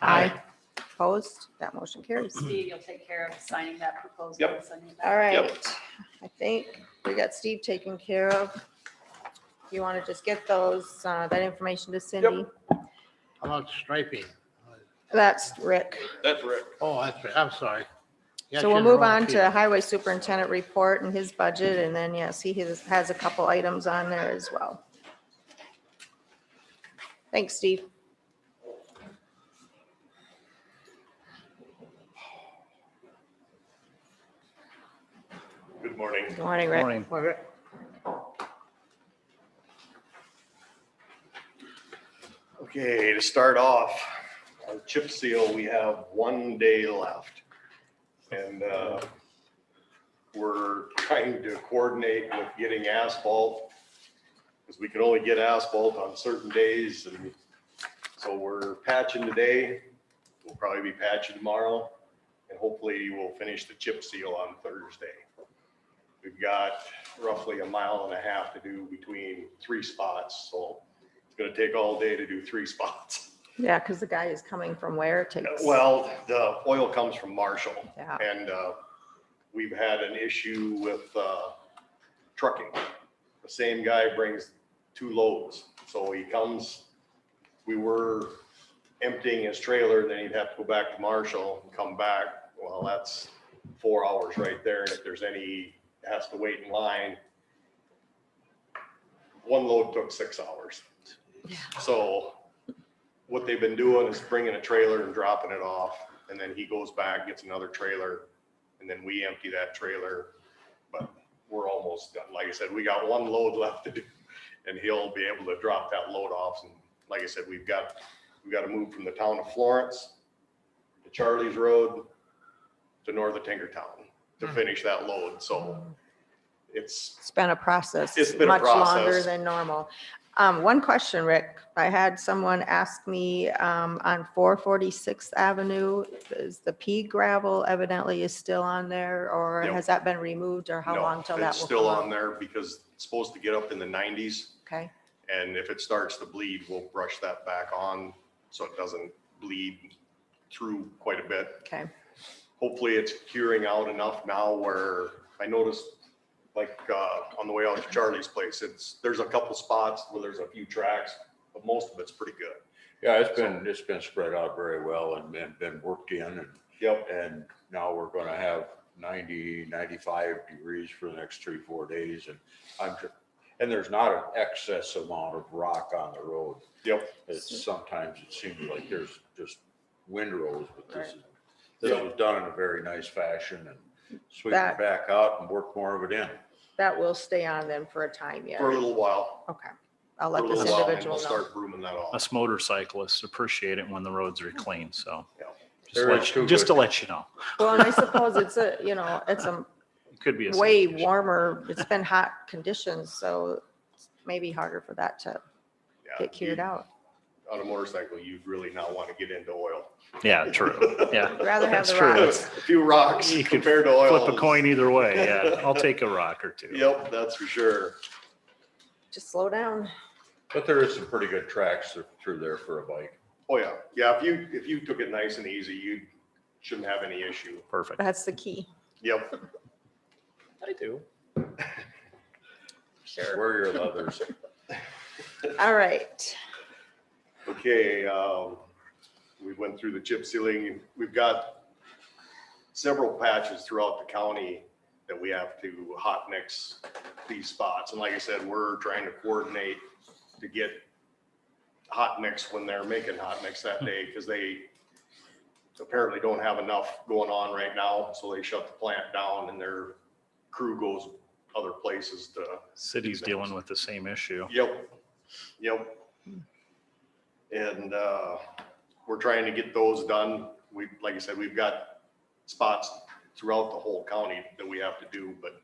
Aye. Opposed, that motion carries. Steve, you'll take care of signing that proposal. Yep. and sending it back. All Yep. right, I think we got Steve taken care of. You want to just get those, that information to Cindy? How about striping? That's Rick. That's Rick. Oh, that's right. I'm sorry. Yeah, So we'll you're the move wrong on key. to Highway Superintendent report and his budget, and then, yes, he has a couple items on there as well. Thanks, Steve. Good morning. Good morning, Rick. Morning. Okay, to start off, our chip seal, we have 1 day left. And we're trying to coordinate with getting asphalt, because we can only get asphalt on certain days. And so we're patching today, we'll probably be patching tomorrow, and hopefully we'll finish the chip seal on Thursday. We've got roughly 1.5 miles to do between 3 spots, so it's gonna take all day to do 3 spots. Yeah, because the guy is coming from where it takes. Well, the oil comes from Marshall, Yeah. and we've had an issue with trucking. The same guy brings 2 loads, so he comes, we were emptying his trailer, then he'd have to go back to Marshall and come back. Well, that's 4 hours right there, and if there's any, has to wait in line. 1 load took 6 hours. So what they've been doing is bringing a trailer and dropping it off, and then he goes back, gets another trailer, and then we empty that trailer. But we're almost done. Like I said, we got one load left to do, and he'll be able to drop that load off. And like I said, we've got to move from the town of Florence to Charlie's Road to north of Tinkertown to finish that load. So It's been a process. It's been a much longer process. than normal. One question, Rick. I had someone ask me on 446th Avenue, is the pea gravel evidently is still on there, or Yep. has that been removed, or how no, long till that it's will still come out? on there because it's supposed to get up in the 90s. Okay, And if it starts to bleed, we'll brush that back on so it doesn't bleed through quite a bit. okay. Hopefully it's curing out enough now where I noticed like on the way out to Charlie's place, there's a couple spots where there's a few tracks, but most of it's pretty good. Yeah, it's been spread out very well and been worked in and, Yep. and now we're gonna have 90, 95 degrees for the next 3-4 days and and there's not an excess amount of rock on the road. Yep. Sometimes it seems like there's just windrows, but this Right. was done in a very nice fashion and sweep That- it back out and work more of it in. That will stay on then for a time yet. For a little while. Okay, I'll For let a this little while, and individual we'll know. start brooming that off. Us motorcyclists appreciate it when the roads are clean, so. Yeah. Just to let you know, Well, and I suppose it's it's a it could be a. way safety issue. warmer, it's been hot conditions, so it's maybe harder for that to Yeah, get cured you- out. On a motorcycle, you'd really not want to get into oil. Yeah, true. Yeah. Rather have That's the true. rocks. A few rocks You could compared to oil. Flip a coin either way. Yeah, I'll take a rock or two. Yep, that's for sure. Just slow down. But there is some pretty good tracks through there for a bike. Oh, yeah. Yeah, if you took it nice and easy, you shouldn't have any issue. Perfect. That's the key. Yep. I do. Sure. Wear your leathers. All right. Okay, we went through the chip sealing. We've got several patches throughout the county that we have to hot mix these spots. And like I said, we're trying to coordinate to get hot mix when they're making hot mix that day, because they apparently don't have enough going on right now. So they shut the plant down and their crew goes other places to. City's dealing with the same issue. Yep. And we're trying to get those done. Like I said, we've got spots throughout the whole county that we have to do, but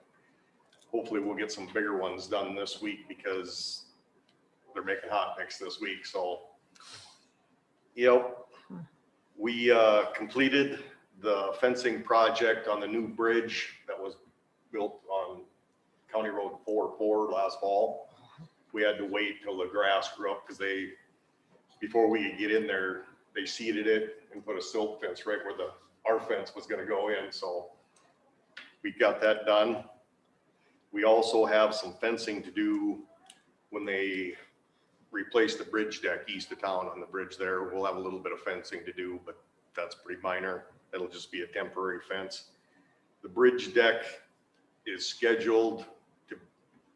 hopefully we'll get some bigger ones done this week because they're making hot mix this week. So, yep. We completed the fencing project on the new bridge that was built on County Road 44 last fall. We had to wait till the grass grew up because before we could get in there, they seeded it and put a silt fence right where our fence was going to go in. So we got that done. We also have some fencing to do when they replace the bridge deck east of town on the bridge there. We'll have a little bit of fencing to do, but that's pretty minor. It'll just be a temporary fence. The bridge deck is scheduled to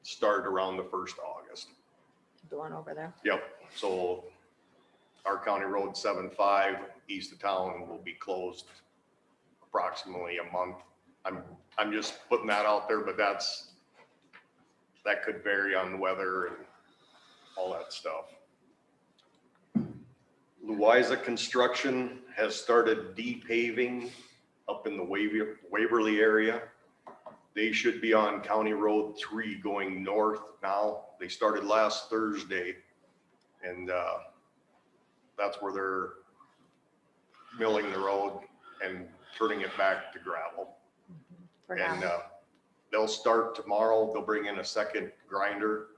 start around the 1st of August. The one over there. Yep, so our County Road 75 east of town will be closed approximately a month. I'm just putting that out there, but that could vary on the weather and all that stuff. Louisa Construction has started de-paving up in the Waverly area. They should be on County Road 3 going north now. They started last Thursday, and that's where they're milling the road and turning it back to gravel. For And now. they'll start tomorrow. They'll bring in a second grinder.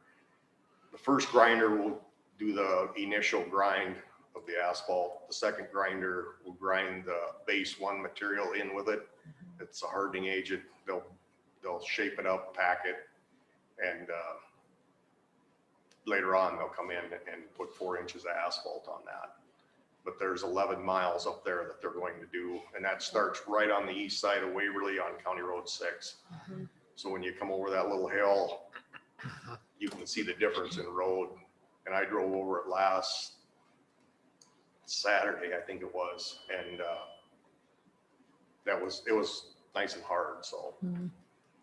The first grinder will do the initial grind of the asphalt. The second grinder will grind the base one material in with it. It's a hardening agent. They'll shape it up, pack it, and later on they'll come in and put 4 inches of asphalt on that. But there's 11 miles up there that they're going to do, and that starts right on the east side of Waverly on County Road 6. So when you come over that little hill, you can see the difference in road. And I drove over it last Saturday, I think it was, and it was nice and hard. So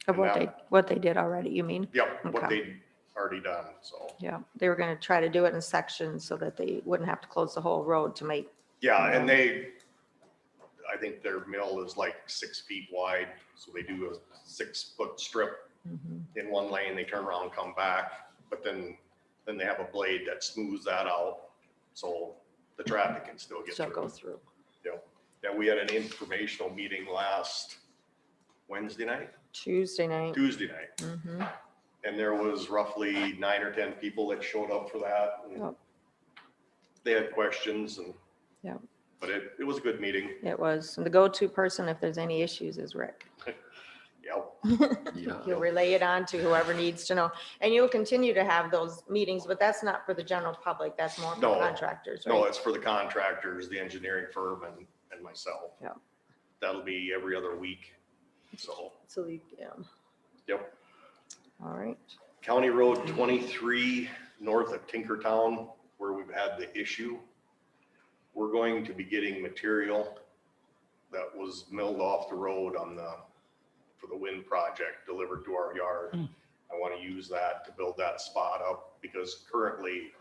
Of And what they did already, you mean? Yep, what Okay. they'd already done, so. Yeah, they were gonna try to do it in sections so that they wouldn't have to close the whole road to make, Yeah, and I think their mill is like 6 feet wide, so they do a 6-foot strip in one lane, they turn around, come back, but then they have a blade that smooths that out, so the traffic can still get still through. go through. Yeah, we had an informational meeting last Tuesday night, Tuesday night. and there was roughly 9 or 10 people that showed up for that. And Yep. they had questions and, Yep. but it was a good meeting. It was, and the go-to person if there's any issues is Rick. Yep. He'll relay it on to whoever needs to know. And you'll continue to have those meetings, but that's not for the general public. That's more for No. contractors, No, right? it's for the contractors, the engineering firm and myself. Yeah. That'll be every other week. So, So, yeah, yep. all right. County Road 23 north of Tinkertown, where we've had the issue. We're going to be getting material that was milled off the road for the wind project delivered to our yard. I want to use that to build that spot up because currently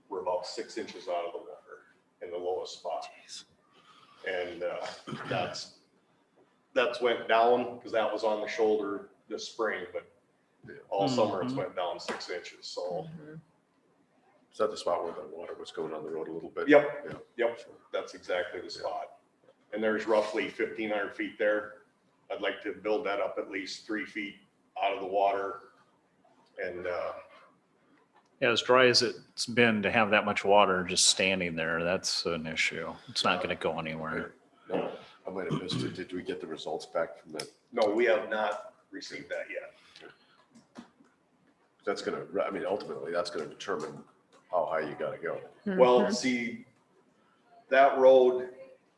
we're about 6 inches out of the water in the lowest spot. And that's went down because that was on the shoulder this spring, but all summer it's went down 6 inches. So, Is that the spot where the water was going on the road a little bit? yep, that's exactly the spot. And there's roughly 1,500 feet there. I'd like to build that up at least 3 feet out of the water. And As dry as it's been to have that much water just standing there, that's an issue. It's not going to go anywhere. No, I might have missed it. Did we get the results back from that? no, we have not received that yet. That's gonna, I mean, ultimately, that's gonna determine how high you gotta go. Well, see, that road,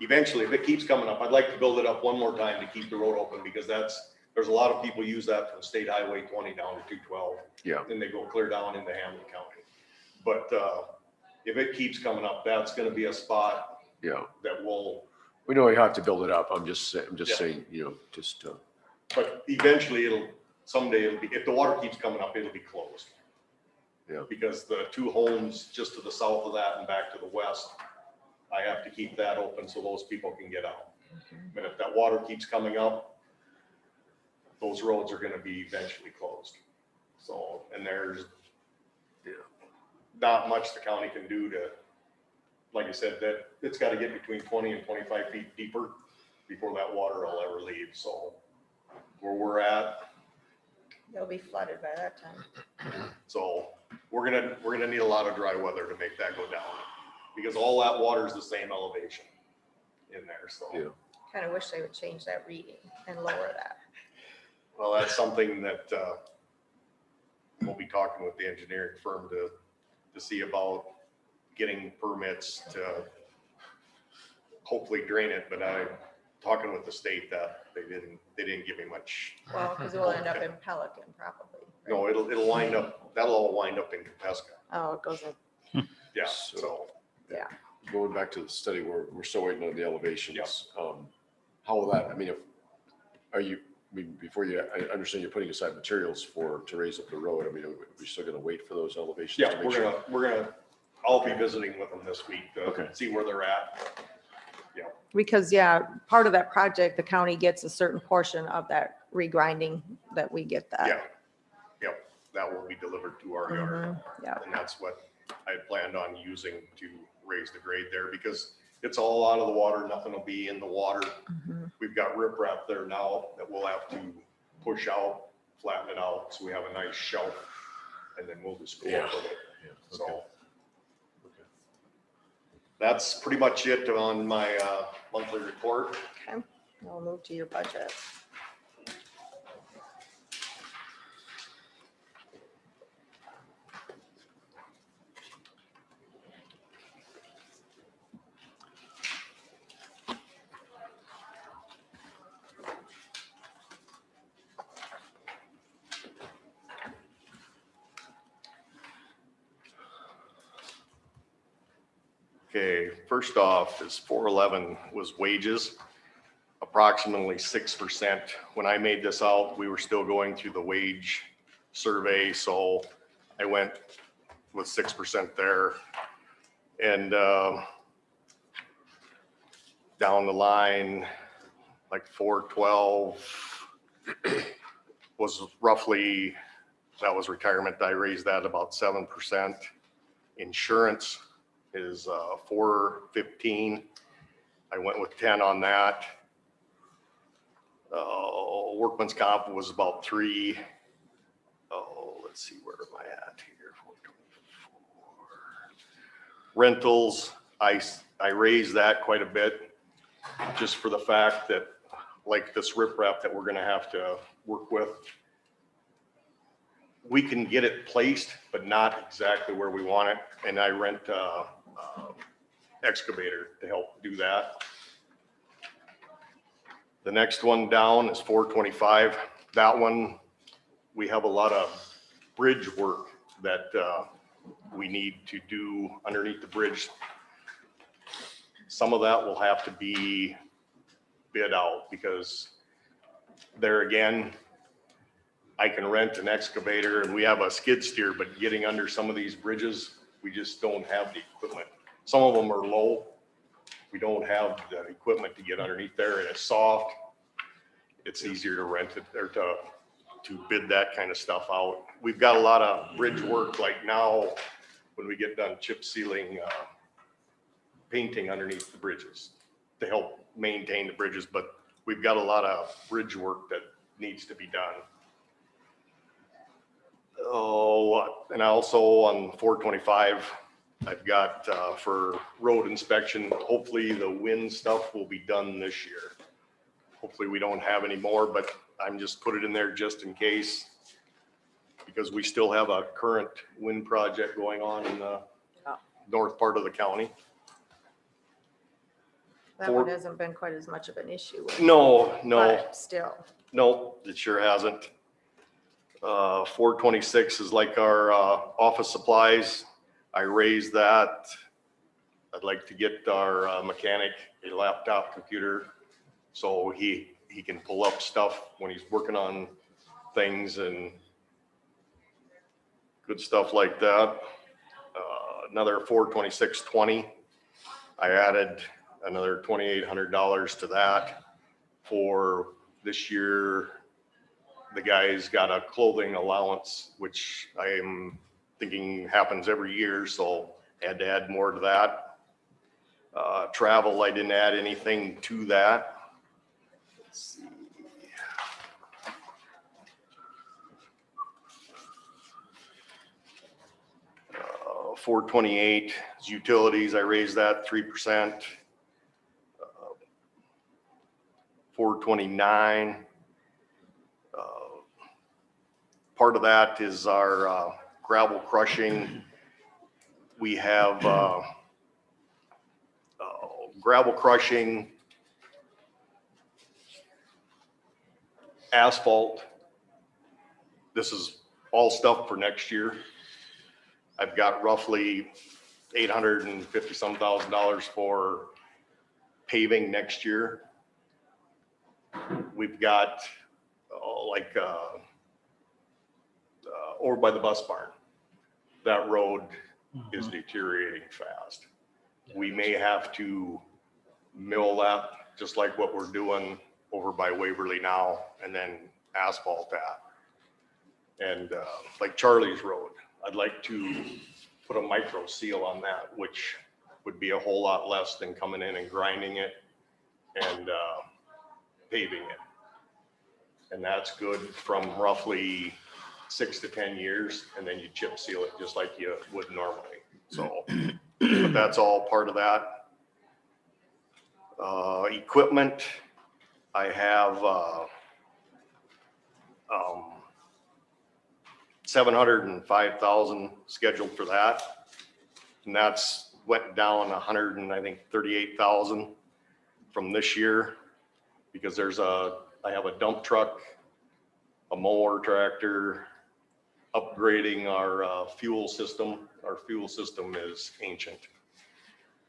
eventually, if it keeps coming up, I'd like to build it up one more time to keep the road open because there's a lot of people use that from State Highway 20 down to 212. Yeah. Then they go clear down into Hamlin County. But if it keeps coming up, that's gonna be a spot Yeah, that will, we know you have to build it up. I'm just Yeah. saying, you know, just, but eventually someday it'll be, if the water keeps coming up, it'll be closed. Yeah. Because the 2 homes just to the south of that and back to the west, I have to keep that open so those people can get out. But if that water keeps coming up, those roads are gonna be eventually closed. So, and there's not much the county can do to, like I said, that it's gotta get between 20 and 25 feet deeper before that water will ever leave. So where we're at, They'll be flooded by that time. so we're gonna need a lot of dry weather to make that go down. Because all that water is the same elevation in there, so. Yeah. Kind of wish they would change that reading and lower that. Well, that's something that we'll be talking with the engineering firm to see about getting permits to hopefully drain it, but I'm talking with the state that they didn't give me much. Well, because it will end up in Pelican probably. right? No, it'll wind up, that'll all wind up in Kapeska. Oh, it goes in. Yeah, So- so, going back to the study, we're still waiting on the elevations. Yeah. How will that, I mean, I mean, before I understand you're putting aside materials to raise up the road. I mean, are we still gonna wait for those elevations? yeah, to make sure? I'll be visiting with them this week to Okay. see where they're at. Because, yeah, part of that project, the county gets a certain portion of that regrinding that we get that. Yeah, yep, that will be delivered to our yard. Mhm, yeah. And that's what I had planned on using to raise the grade there because it's all out of the water, nothing will be in the water. Mhm. We've got riprap there now that we'll have to push out, flatten it out, so we have a nice shelf. And then we'll just go up with it. Yeah, So okay. that's pretty much it on my monthly report. Okay, we'll move to your budget. Okay, first off is 411 was wages, a approximately 6%. When I made this out, we were still going through the wage survey, so I went with 6% there. And down the line, like 412 was roughly, that was retirement. I raised that about 7%. Insurance is 415. I went with 10 on that. Workman's comp was about 3. Oh, let's see, where am I at here? 424. Rentals, I raised that quite a bit, just for the fact that, like this riprap that we're gonna have to work with, we can get it placed, but not exactly where we want it. And I rent excavator to help do that. The next one down is 425. That one, we have a lot of bridge work that we need to do underneath the bridge. Some of that will have to be bid out, because there again, I can rent an excavator and we have a skid steer, but getting under some of these bridges, we just don't have the equipment. Some of them are low. We don't have the equipment to get underneath there, and it's soft. It's easier to rent it or to bid that kind of stuff out. We've got a lot of bridge work like now when we get done chip sealing, painting underneath the bridges to help maintain the bridges, but we've got a lot of bridge work that needs to be done. Oh, and also on 425, I've got for road inspection, hopefully the wind stuff will be done this year. Hopefully we don't have any more, but I'm just put it in there just in case, because we still have a current wind project going on in the north part of the county. That one hasn't been quite as much of an issue. No, But still. no, it sure hasn't. 426 is like our office supplies. I raised that. I'd like to get our mechanic a laptop computer so he can pull up stuff when he's working on things and good stuff like that. Another 426.20. I added another $2,800 to that for this year. The guy's got a clothing allowance, which I am thinking happens every year, so had to add more to that. Travel, I didn't add anything to that. Let's see. 428 is utilities. I raised that 3%. 429. Part of that is our gravel crushing. We have gravel crushing, asphalt. This is all stuff for next year. I've got roughly $850,000 for paving next year. We've got over by the bus barn. That road is deteriorating fast. We may have to mill that, just like what we're doing over by Waverly now, and then asphalt that. And like Charlie's Road, I'd like to put a micro seal on that, which would be a whole lot less than coming in and grinding it and paving it. And that's good from roughly 6 to 10 years, and then you chip seal it just like you would normally. So, but that's all part of that. Equipment, I have 705,000 scheduled for that, and that's went down 138,000 from this year, because I have a dump truck, a mower tractor, upgrading our fuel system. Our fuel system is ancient.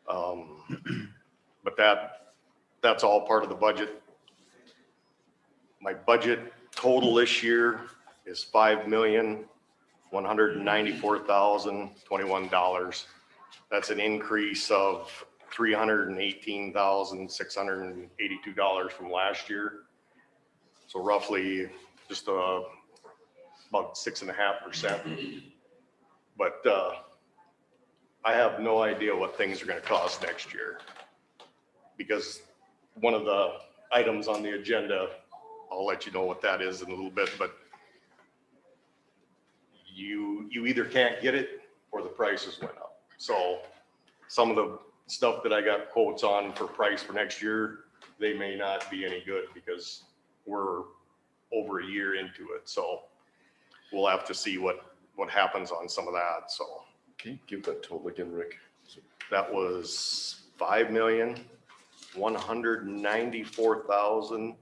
But that's all part of the budget. My budget total this year is $5,194,021. That's an increase of $318,682 from last year. So roughly just about 6.5%. But I have no idea what things are gonna cost next year. Because one of the items on the agenda, I'll let you know what that is in a little bit, but you either can't get it or the prices went up. So some of the stuff that I got quotes on for price for next year, they may not be any good because we're over a year into it. So we'll have to see what happens on some of that. So Can you give that total again, Rick? that was $5,194,021.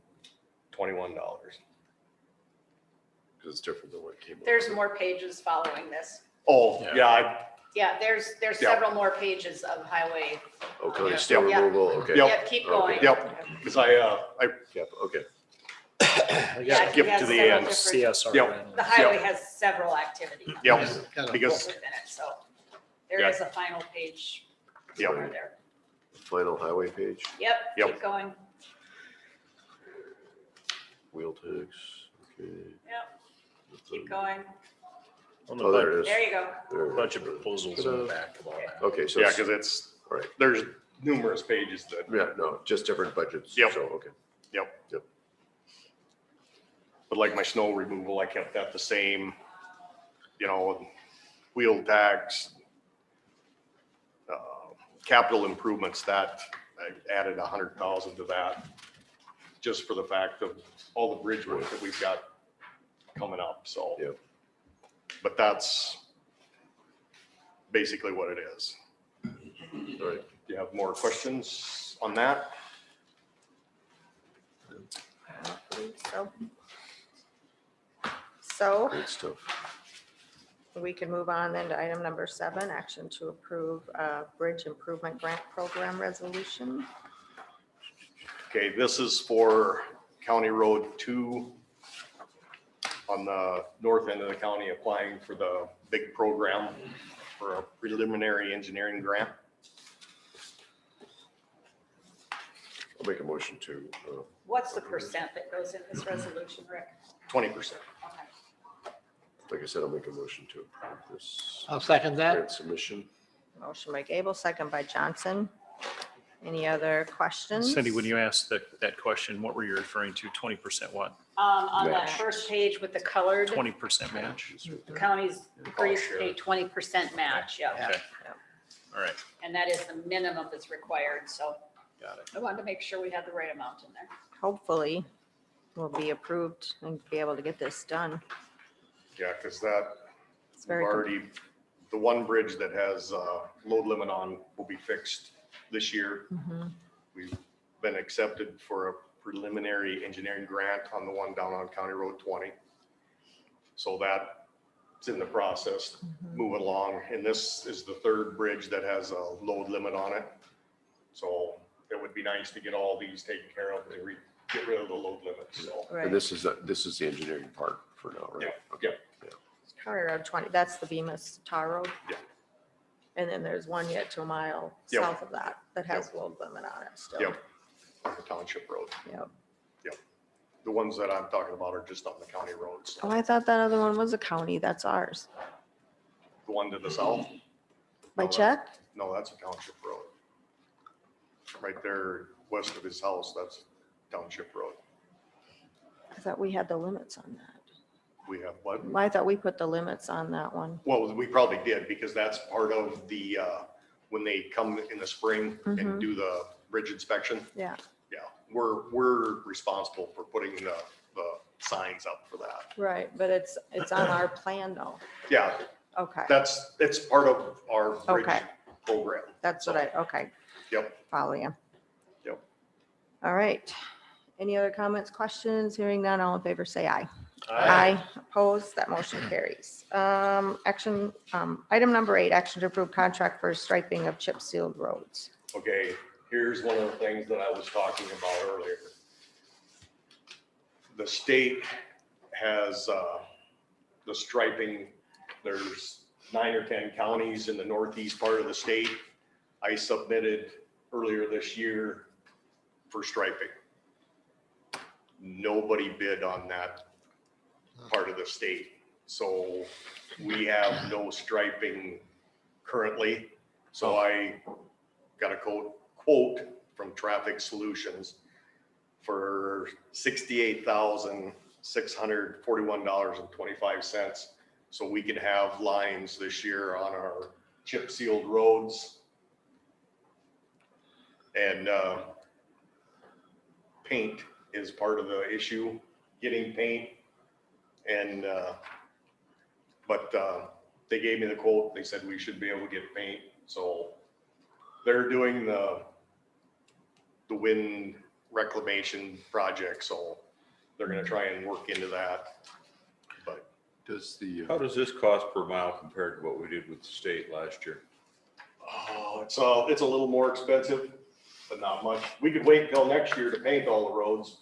Because it's different than what it came up. There's more pages following this. Oh, Yeah. yeah, Yeah, there's Yeah. several more pages of highway. Okay, Yeah. snow Yeah. removal, okay. Yep. Yep, keep going. yep, because I Yep, okay. Yeah, skipped he has to the several end. different- CSR. Yep. rentals. The highway has several activities Yep, Kind of- because, within it, so there Yeah. is a final page Yep. somewhere there. Final highway page, Yep, Yep. keep going. wheel tax, okay. Yep, keep going. On the Oh, there it is. There you go. There it is. budget proposals in the back of all that. Okay, so, yeah, it's- because it's, all right, there's numerous pages that, yeah, no, just different budgets. Yep. So, okay. yep. Yep. But like my snow removal, I kept that the same, wheel tax, capital improvements, that I added 100,000 to that, just for the fact of all the bridge work that we've got coming up, so. Yep. But that's basically what it is. All right. Do you have more questions on that? I don't believe so. So Great stuff. we can move on then to item number 7, action to approve Bridge Improvement Grant Program Resolution. Okay, this is for County Road 2 on the north end of the county, applying for the big program for a preliminary engineering grant. I'll make a motion to, What's the percent that goes in this resolution, Rick? 20%. Okay. like I said, I'll make a motion to approve this I'll second that. grant submission. Motion by Gable, second by Johnson. Any other questions? Cindy, when you asked that question, what were you referring to? 20% what? On that Match. first page with the colored, 20% match? the county's agrees Oh, to pay 20% match, yeah. Okay. All right, And that is the minimum that's required, so got it. I wanted to make sure we had the right amount in there. Hopefully we'll be approved and be able to get this done. Yeah, because that, It's we've very, already, the one bridge that has load limit on will be fixed this year. Mhm. We've been accepted for a preliminary engineering grant on the one down on County Road 20. So that's in the process, moving along. And this is the third bridge that has a load limit on it. So it would be nice to get all these taken care of and get rid of the load limits, so. right. And this is the engineering part for now, right? Yeah, County Road 20, that's the Bemis Tar Road? Yeah. And then there's one yet to a mile Yep. south of that, that has load limit on it still. Yep. the township road. Yep. The ones that I'm talking about are just on the county roads. Oh, I thought that other one was a county, that's ours. The one to the south? By No, check? No, that's a township road. Right there west of his house, that's township road. I thought we had the limits on that. We have what? Well, I thought we put the limits on that one. Well, we probably did because that's part of the, when they come in the spring Mhm. and do the bridge inspection. Yeah, Yeah, we're responsible for putting the signs up for that. right, but it's on our plan though. Yeah, Okay, it's part of our bridge Okay. program. that's what okay, Yep, follow you. Yep. All right. Any other comments, questions? Hearing none, all in favor, say aye. Aye. Opposed, that motion carries. Item number 8, action to approve contract for striping of chip sealed roads. okay, here's one of the things that I was talking about earlier. the state has, the striping, there's 9 or 10 counties in the northeast part of the state. I submitted earlier this year for striping. Nobody bid on that part of the state. So we have no striping currently. So I got a quote from Traffic Solutions for $68,641.25. So we can have lines this year on our chip sealed roads. And paint is part of the issue, getting paint. And, but they gave me the quote. They said we should be able to get paint. So they're doing the wind reclamation project. So they're gonna try and work into that. But Does the, How does this cost per mile compared to what we did with the state last year? oh, it's a little more expensive, but not much. We could wait until next year to paint all the roads.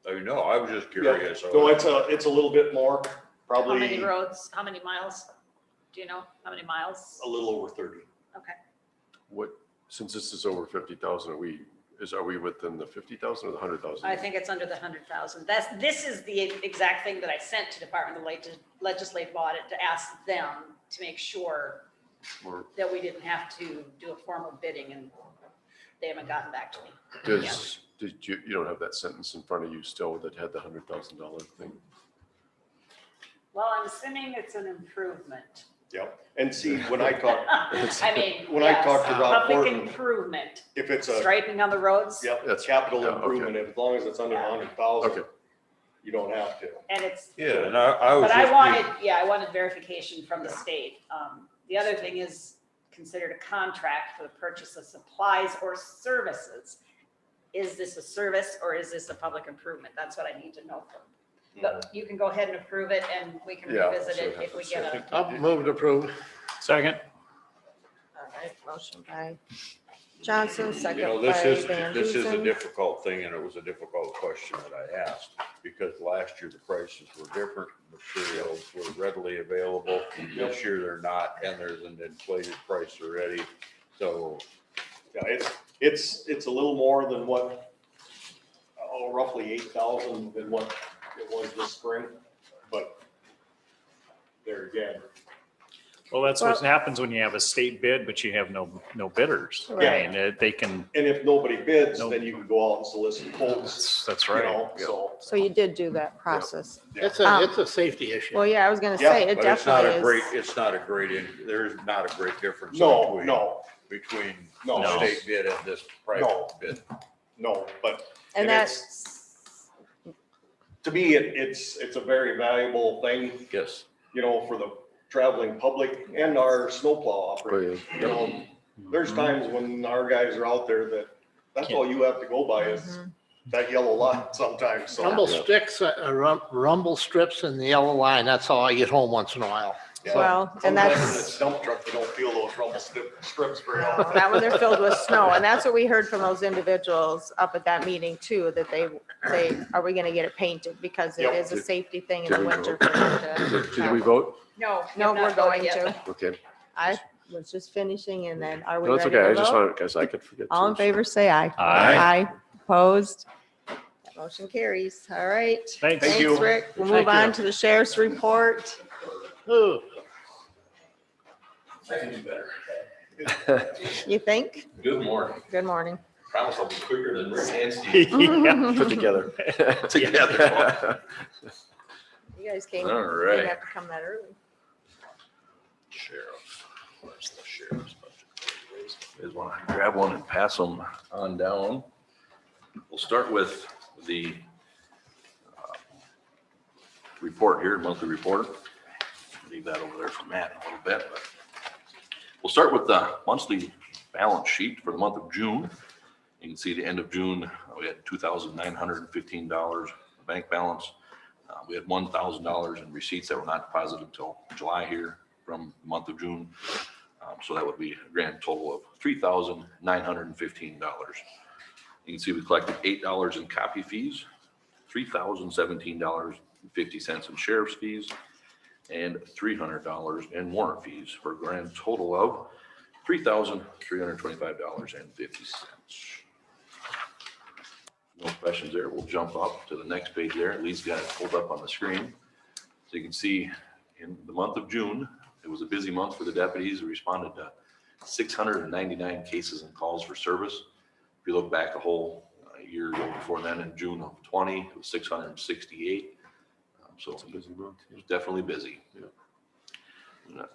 I mean, no, I was just curious. No, it's a little bit more, How many probably roads, how many miles? Do you know how many miles? a little over 30. Okay. what, since this is over 50,000, are we within the 50,000 or the 100,000? I think it's under the 100,000. This is the exact thing that I sent to Department of Legislative Audit to ask them to make sure Or that we didn't have to do a formal bidding, and they haven't gotten back to me. did you don't have that sentence in front of you still that had the $100,000 thing? Well, I'm assuming it's an improvement. Yep. And see, when I talk, I mean, When I yes, talked to Rob public Horton, improvement, if it's a, striping on the roads. yep, That's- capital yeah, okay. improvement, as long as it's under 100,000, Okay. you don't have to. And it's, Yeah, and I was but I just. wanted verification from the state. The other thing is considered a contract for the purchase of supplies or services. Is this a service or is this a public improvement? That's what I need to know from. But you can go ahead and approve it and we can Yeah, revisit so it have if we to get say- a. I'll move to approve. Second. All right, motion by Johnson, second You know, by this Van is a Dusen. difficult thing, and it was a difficult question that I asked, because last year the prices were different, materials were readily available. This year they're not, and there's an inflated price already, so. Yeah, it's a little more than what, roughly 8,000 than what it was this spring, but there again. Well, that's what happens when you have a state bid, but you have no bidders. Right. I mean, they can, And if nobody bids, No. then you can go out and solicit quotes, that's you right. know, so. So you did do that process. It's Um, a safety issue. Well, yeah, I was gonna Yeah, say, it But it's not definitely a great, is. it's not a great, there's not a great difference. No, no, Between No. the state bid and this private No. bid. no, but And it's, to me, it's a very valuable thing, Yes. you know, for the traveling public and our snowplow Oh, operators. yeah. You know, there's times when our guys are out there that's all you have to go by is Mhm. that yellow line sometimes, so. Rumble sticks, rumble strips and the yellow line, that's how I get home once in a while. Yeah. Well, and Sometimes in that's, this dump truck, you don't feel those rumble strips very no, often. that when they're filled with snow. And that's what we heard from those individuals up at that meeting too, that they, are we gonna get it painted? Because it Yep. is a safety thing in Did the we winter. vote? for them to Did we travel. vote? No. No, we have we're not going voted yet. to. Okay. I was just finishing and then are we No, it's ready okay. to I just vote? wanted, because I could forget. All in to, favor, say aye. Aye. Opposed? That motion carries. All right. Thanks. Thank you. Thanks, Rick. We'll Thank move on you. to the sheriff's report. Ooh, I can do better. You think? Good morning. Good morning. Promise I'll be quicker than Rick and Steve. Yeah. Put together. Together. You guys came, All you right. didn't have to come that early. Sheriff, where's the sheriff's budget? You guys want to grab one and pass them on down? We'll start with the report here, monthly report. Leave that over there for Matt in a little bit, but we'll start with the monthly balance sheet for the month of June. You can see the end of June, we had $2,915 bank balance. We had $1,000 in receipts that were not deposited until July here from the month of June. So that would be a grand total of $3,915. You can see we collected $8 in copy fees, $3,017.50 in sheriff's fees, and $300 in warrant fees, for a grand total of $3,325.50. No questions there. We'll jump up to the next page there. Lee's got it pulled up on the screen. So you can see in the month of June, it was a busy month for the deputies. We responded to 699 cases and calls for service. If you look back a whole year before then, in June of 20, it was 668. So it's a busy month. It was definitely busy.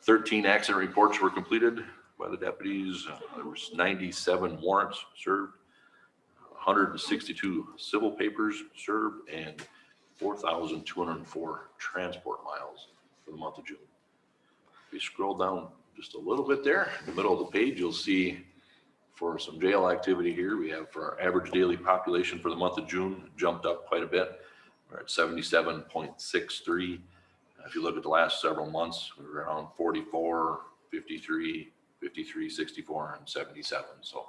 13 accident reports were completed by the deputies. There was 97 warrants served, 162 civil papers served, and 4,204 transport miles for the month of June. If you scroll down just a little bit there, in the middle of the page, you'll see for some jail activity here, we have for our average daily population for the month of June, jumped up quite a bit. We're at 77.63. If you look at the last several months, we were around 44, 53, 53, 64, and 77. So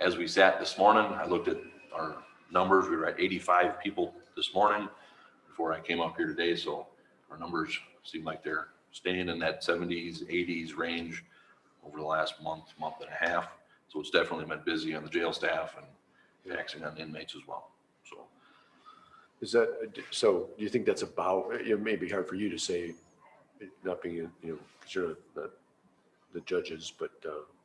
as we sat this morning, I looked at our numbers. We were at 85 people this morning before I came up here today. So our numbers seem like they're staying in that 70s, 80s range over the last month and a half. So it's definitely been busy on the jail staff and taxing on inmates as well. So Is that, so do you think that's about, it may be hard for you to say, not being, because you're not the judges, but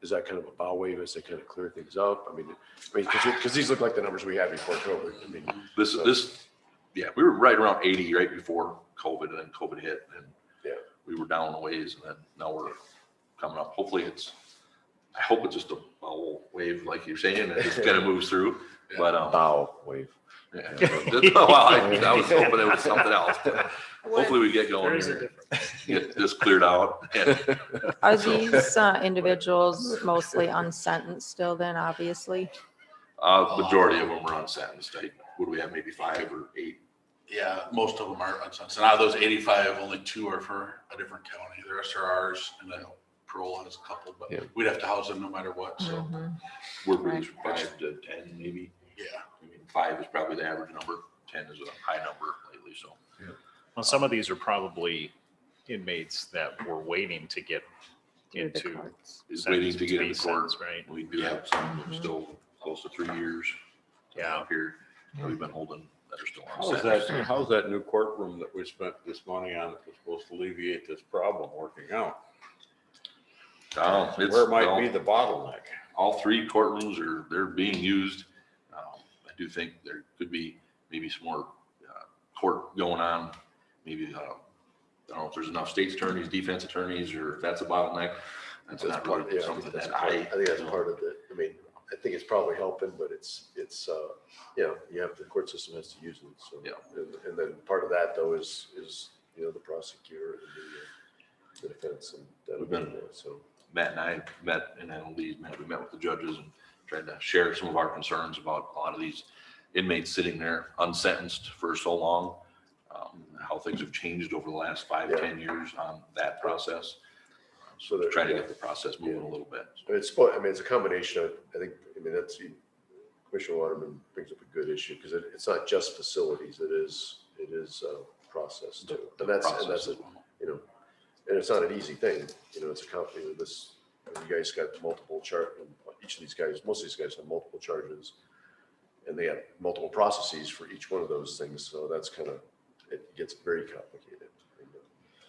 is that kind of a bow wave as they kind of clear things up? I mean, because these look like the numbers we had before COVID. I mean, yeah, we were right around 80 right before COVID, and then COVID hit, and we were down a ways, and then now we're coming up. Hopefully I hope it's just a bow wave, like you're saying, and it just kind of moves through. But bow wave. Yeah. Well, I was hoping it was something else. Hopefully we get going here, get this cleared out. Are these individuals mostly unsentenced still then, obviously? Majority of them are unsentenced. What do we have, maybe 5 or 8? Yeah, most of them are unsentenced. And out of those 85, only 2 are for a different county. The rest are ours, and then parole has a couple, but we'd have to house them no matter what, so. We're pretty 5 to 10 maybe. Yeah. I mean, 5 is probably the average number. 10 is a high number lately, so. Well, some of these are probably inmates that were waiting to get into. Waiting to get into sentenced, court. right? We do have some that are still close to 3 years. Yeah. Here, we've been holding that are still on. How's that new courtroom that we spent this money on that was supposed to alleviate this problem working out? Where might be the bottleneck? All 3 courtrooms they're being used. I do think there could be maybe some more court going on. Maybe, I don't know if there's enough state's attorneys, defense attorneys, or if that's a bottleneck. That's not really something that I think that's part of it. I mean, I think it's probably helping, but it's you have, the court system has to use it. So, and then part of that though is, the prosecutor and the defense, and we've been, so Matt and I met, and then we met with the judges and tried to share some of our concerns about a lot of these inmates sitting there unsentenced for so long, how things have changed over the last 5-10 years on that process. So to try to get the process moving a little bit. It's a combination of, that's, Commissioner Waterman brings up a good issue, because it's not just facilities, it is process too. And that's and it's not an easy thing. It's a company with this, you guys got multiple each of these guys, most of these guys have multiple charges, and they have multiple processes for each one of those things. So that's it gets very complicated.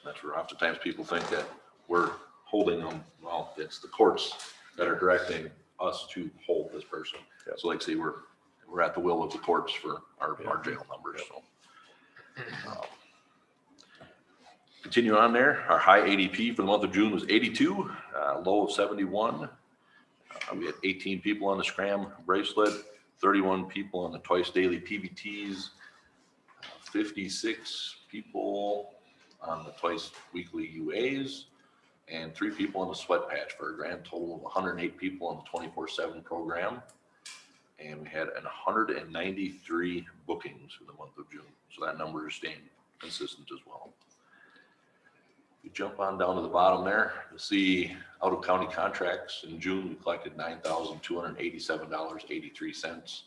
That's where oftentimes people think that we're holding them. Well, it's the courts that are directing us to hold this person. So like say we're at the will of the courts for our jail numbers. So continue on there. Our high ADP for the month of June was 82, low of 71. We had 18 people on the scram bracelet, 31 people on the twice daily PBTs, 56 people on the twice weekly UAs, and 3 people on the sweat patch, for a grand total of 108 people on the 24/7 program. And we had 193 bookings for the month of June. So that number is staying consistent as well. You jump on down to the bottom there, you'll see out of county contracts. In June, we collected $9,287.83.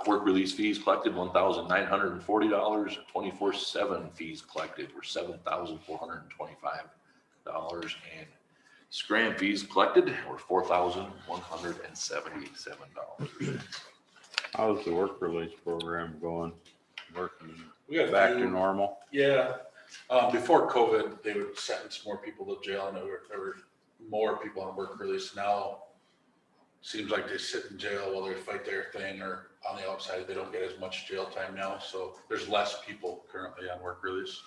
Work release fees collected, $1,940. 24/7 fees collected were $7,425. And scram fees collected were $4,177. How's the work release program going? Working We got a back to few- normal? Yeah, before COVID, they would sentence more people to jail and there were more people on work release. Now, seems like they sit in jail while they fight their thing, or on the outside, they don't get as much jail time now. So there's less people currently on work release.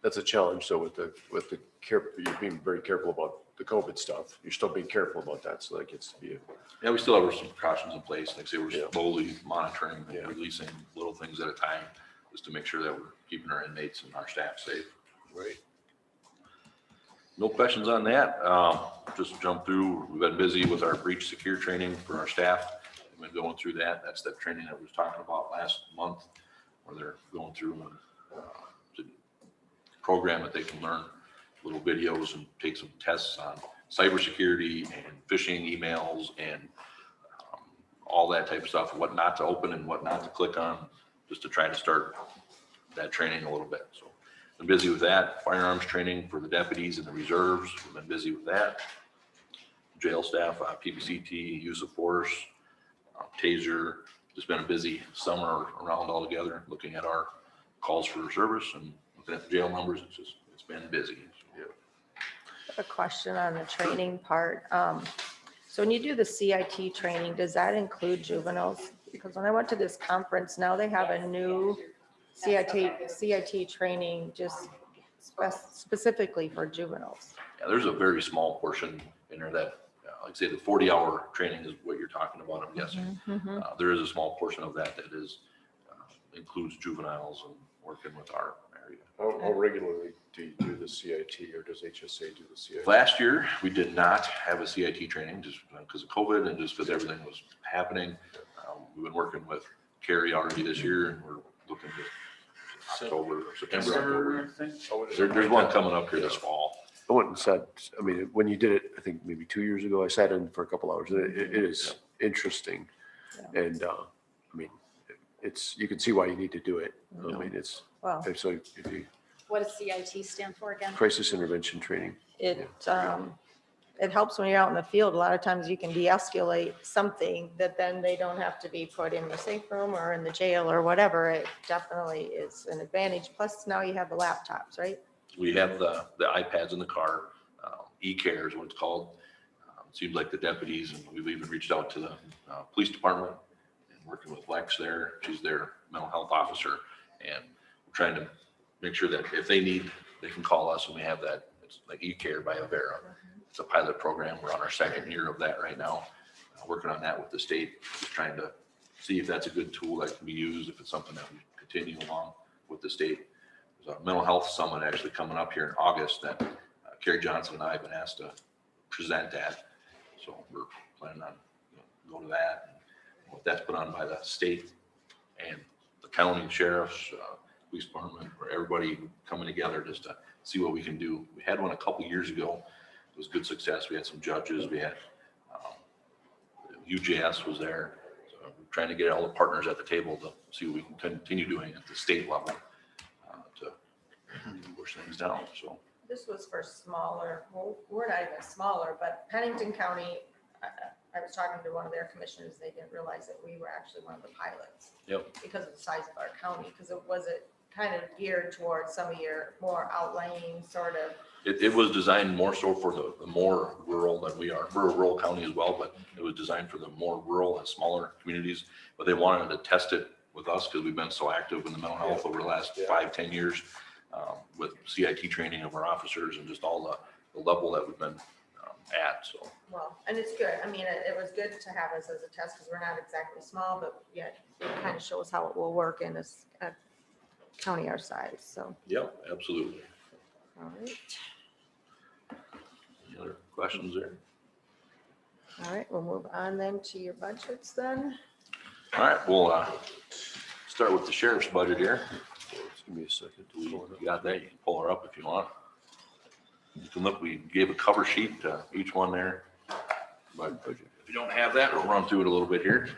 That's a challenge. So with the care, you're being very careful about the COVID stuff. You're still being careful about that. So that gets to be Yeah, we still have some precautions in place. Like I say, we're Yeah. slowly monitoring and Yeah. releasing little things at a time, just to make sure that we're keeping our inmates and our staff safe. right. No questions on that. Just jump through. We've been busy with our breach secure training for our staff. We've been going through that. That's that training that we was talking about last month, where they're going through a program that they can learn little videos and take some tests on cybersecurity and phishing emails and all that type of stuff, what not to open and what not to click on, just to try to start that training a little bit. So been busy with that. Firearms training for the deputies and the reserves. We've been busy with that. Jail staff, PBCT, use of force, taser. Just been a busy summer around altogether, looking at our calls for service and looking at the jail numbers. It's been busy. I have a question on the training part. So when you do the CIT training, does that include juveniles? Because when I went to this conference, now they have a new CIT training just specifically for juveniles. Yeah, there's a very small portion in there that, like I say, the 40-hour training is what you're talking about, I'm guessing. There is a small portion of that is includes juveniles and working with our area. How regularly do you do the CIT, or does HSA do the CIT? Last year, we did not have a CIT training just because of COVID and just because everything was happening. We've been working with Carrie already this year, and we're looking at October, September, October. There's one coming up here this fall. I went and sat, I mean, when you did it, I think maybe 2 years ago, I sat in for a couple hours. It is interesting. Yeah. And, I mean, it's, you can see why you need to do it. I mean, it's, Well, so if you, What does CIT stand for again? crisis intervention training. it helps when you're out in the field. A lot of times you can de-escalate something that then they don't have to be put in the safe room or in the jail or whatever. It definitely is an advantage. Plus now you have the laptops, right? We have the iPads in the car. E-care is what it's called. It seems like the deputies, and we've even reached out to the police department and working with Lex there. She's their mental health officer. And we're trying to make sure that if they need, they can call us, and we have that. It's like E-care by Avera. It's a pilot program. We're on our second year of that right now. Working on that with the state, just trying to see if that's a good tool that can be used, if it's something that we continue along with the state. There's a mental health summit actually coming up here in August that Carrie Johnson and I have been asked to present at. So we're planning on going to that. And that's put on by the state and the county sheriffs, police department, or everybody coming together just to see what we can do. We had one a couple years ago. It was good success. We had some judges. We had UJS was there. So we're trying to get all the partners at the table to see what we can continue doing at the state level to push things down. So This was for smaller, well, we're not even smaller, but Pennington County, I was talking to one of their commissioners, they didn't realize that we were actually one of the pilots. Yep. Because of the size of our county, because it was kind of geared towards some of your more outlying sort of. it was designed more so for the more rural than we are. We're a rural county as well, but it was designed for the more rural and smaller communities. But they wanted to test it with us because we've been so active in the mental health over the last 5-10 years with CIT training of our officers and just all the level that we've been at. So. Well, and it's good. I mean, it was good to have us as a test because we're not exactly small, but yet it kind of shows how it will work in a county our size. So. Yep, absolutely. All right. Any other questions there? All right, we'll move on then to your budgets then. All right, we'll start with the sheriff's budget here. Give me a second. You got that? You can pull her up if you want. You can look, we gave a cover sheet to each one there. But if you don't have that, we'll run through it a little bit here.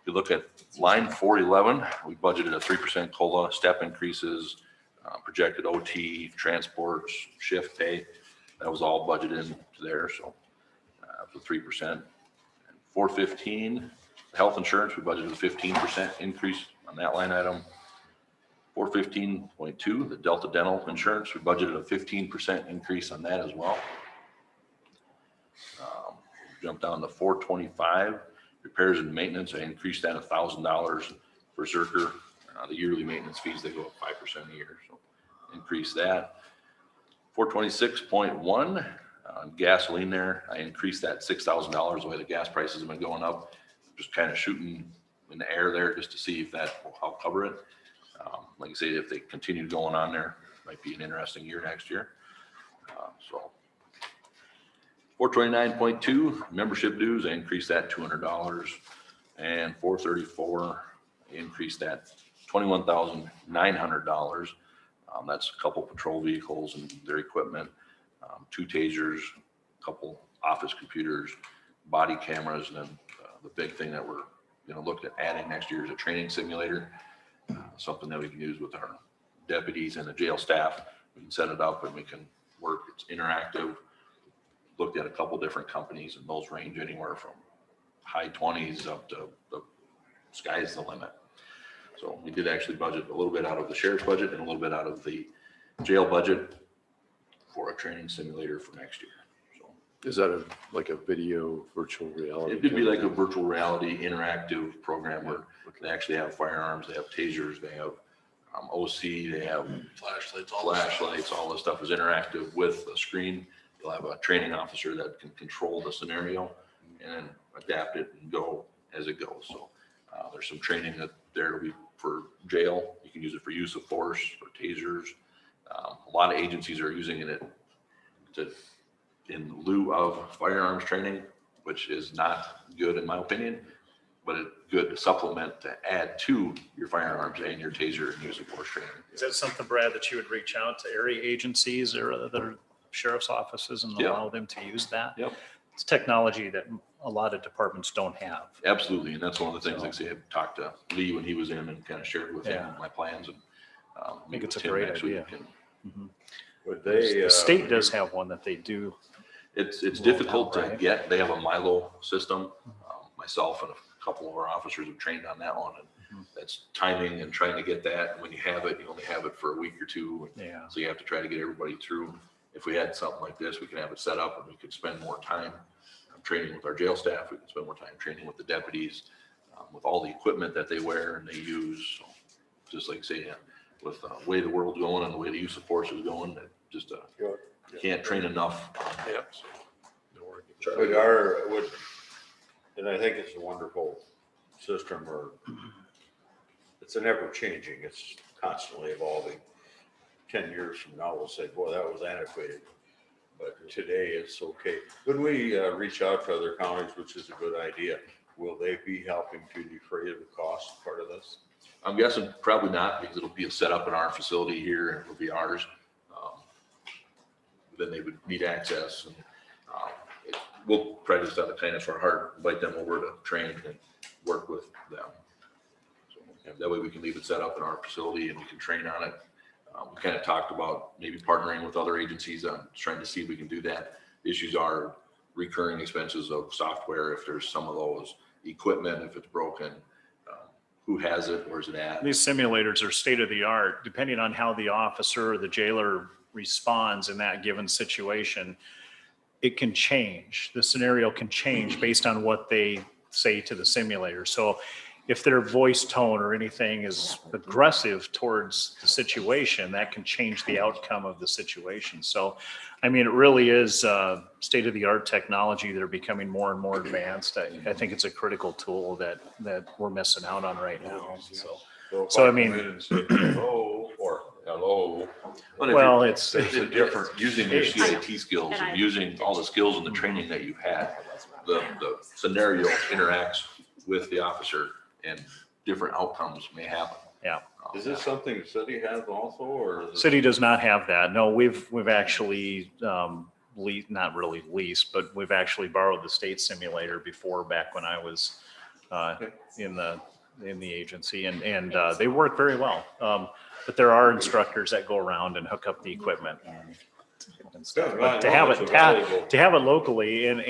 you look at line 411, we budgeted a 3% COLA, step increases, projected OT, transports, shift pay. That was all budgeted into there, so for 3%. And 415, health insurance, we budgeted a 15% increase on that line item. 415.2, the Delta Dental Insurance, we budgeted a 15% increase on that as well. Jump down to 425, repairs and maintenance, I increased that $1,000 for Zerker. The yearly maintenance fees, they go up 5% a year, so increase that. 426.1, gasoline there, I increased that $6,000 the way the gas prices have been going up. Just kind of shooting in the air there just to see if that will help cover it. Like I say, if they continue going on there, might be an interesting year next year. So 429.2, membership dues, I increased that $200. And 434, I increased that $21,900. That's a couple patrol vehicles and their equipment, 2 tasers, a couple office computers, body cameras, and then the big thing that we're looking at adding next year is a training simulator, something that we can use with our deputies and the jail staff. We can set it up and we can work. It's interactive. Looked at a couple different companies, and those range anywhere from high 20s up to the sky's the limit. So we did actually budget a little bit out of the sheriff's budget and a little bit out of the jail budget for a training simulator for next year. So Is that like a video virtual reality? it could be like a virtual reality interactive program where they actually have firearms, they have tasers, they have OC, they have Flashlights, all this stuff is interactive with a screen. You'll have a training officer that can control the scenario and adapt it and go as it goes. So there's some training that there will be for jail. You can use it for use of force, for tasers. A lot of agencies are using it in lieu of firearms training, which is not good in my opinion, but it's good to supplement, to add to your firearms and your taser and use of force training. Is that something, Brad, that you would reach out to area agencies or other sheriff's offices and allow them to use that? Yep. It's technology that a lot of departments don't have. Absolutely, and that's one of the things, like I say, I talked to Lee when he was in and kind of shared with him my plans, and I think it's a great idea. Would they? The state does have one that they do. It's difficult to get. They have a Milo system. Myself and a couple of our officers have trained on that one, and that's timing and trying to get that. And when you have it, you only have it for a week or two. Yeah. So you have to try to get everybody through. If we had something like this, we could have it set up and we could spend more time training with our jail staff. We can spend more time training with the deputies, with all the equipment that they wear and they use. So just like say, with the way the world's going and the way the use of force is going, that just you can't train enough. And I think it's a wonderful system, or it's an ever changing, it's constantly evolving. 10 years from now, we'll say, boy, that was antiquated. But today it's okay. When we reach out to other counties, which is a good idea, will they be helping to defray the cost part of this? I'm guessing probably not, because it'll be set up in our facility here and it'll be ours. Then they would need access, and we'll try to just out of kindness of our heart, invite them over to train and work with them. So that way we can leave it set up in our facility and we can train on it. We kind of talked about maybe partnering with other agencies on trying to see if we can do that. The issues are recurring expenses of software, if there's some of those, equipment, if it's broken, who has it, where's it at? These simulators are state of the art, depending on how the officer or the jailer responds in that given situation. It can change. The scenario can change based on what they say to the simulator. So if their voice tone or anything is aggressive towards the situation, that can change the outcome of the situation. So, I mean, it really is state-of-the-art technology that are becoming more and more advanced. I think it's a critical tool that we're missing out on right now. So I mean, Hello, or hello. well, it's different, using your CIT skills and using all the skills and the training that you've had. The scenario interacts with the officer and different outcomes may happen. Yeah. Is this something the city has also, or? Is it- City does not have that. No, we've actually not really leased, but we've actually borrowed the state simulator before, back when I was in the agency, and they work very well. But there are instructors that go around and hook up the equipment and stuff. Good. But Well, it's valuable. to have it locally and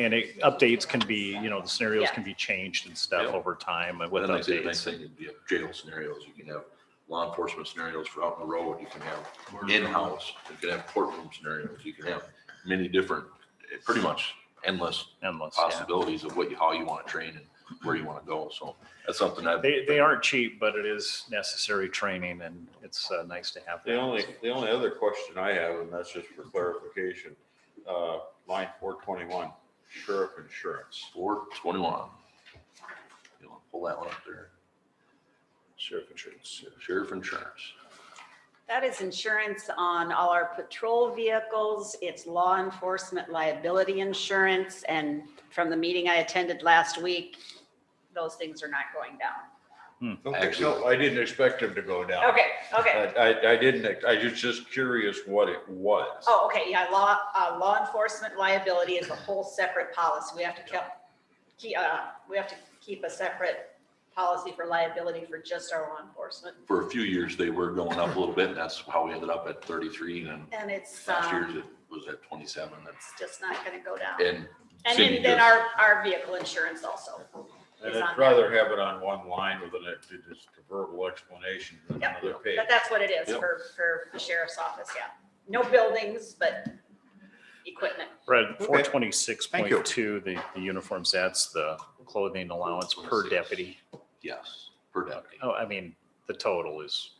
updates can be, the scenarios Yeah. can be changed and stuff Yep. over time and Well, with then I say the nice updates. thing, you have jail scenarios, you can have law enforcement scenarios for out on the road, you can have in-house, you can have courtroom scenarios, you can have many different, pretty much endless Endless, yeah. possibilities of how you want to train and where you want to go. So that's something that. They aren't cheap, but it is necessary training, and it's nice to have that. The only other question I have, and that's just for clarification, line 421, sheriff insurance. 421. You want to pull that one up there? Sheriff insurance. Sheriff insurance. That is insurance on all our patrol vehicles. It's law enforcement liability insurance. And from the meeting I attended last week, those things are not going down. Okay, no, I didn't expect him to go down. Okay, okay. I didn't, I was just curious what it was. Oh, okay, yeah, law enforcement liability is a whole separate policy. We have to keep a separate policy for liability for just our law enforcement. For a few years, they were going up a little bit, and that's how we ended up at 33, and And it's, last year's it was at 27. it's just not gonna go down. And And Cindy then just- our vehicle insurance also. And is on I'd there. rather have it on one line with just a verbal explanation than Yep. another page. But that's what it is Yep. for the sheriff's office, yeah. No buildings, but equipment. Right, 426.2, the uniforms, that's the clothing allowance per 426. deputy. Yes, per deputy. Oh, I mean, the total is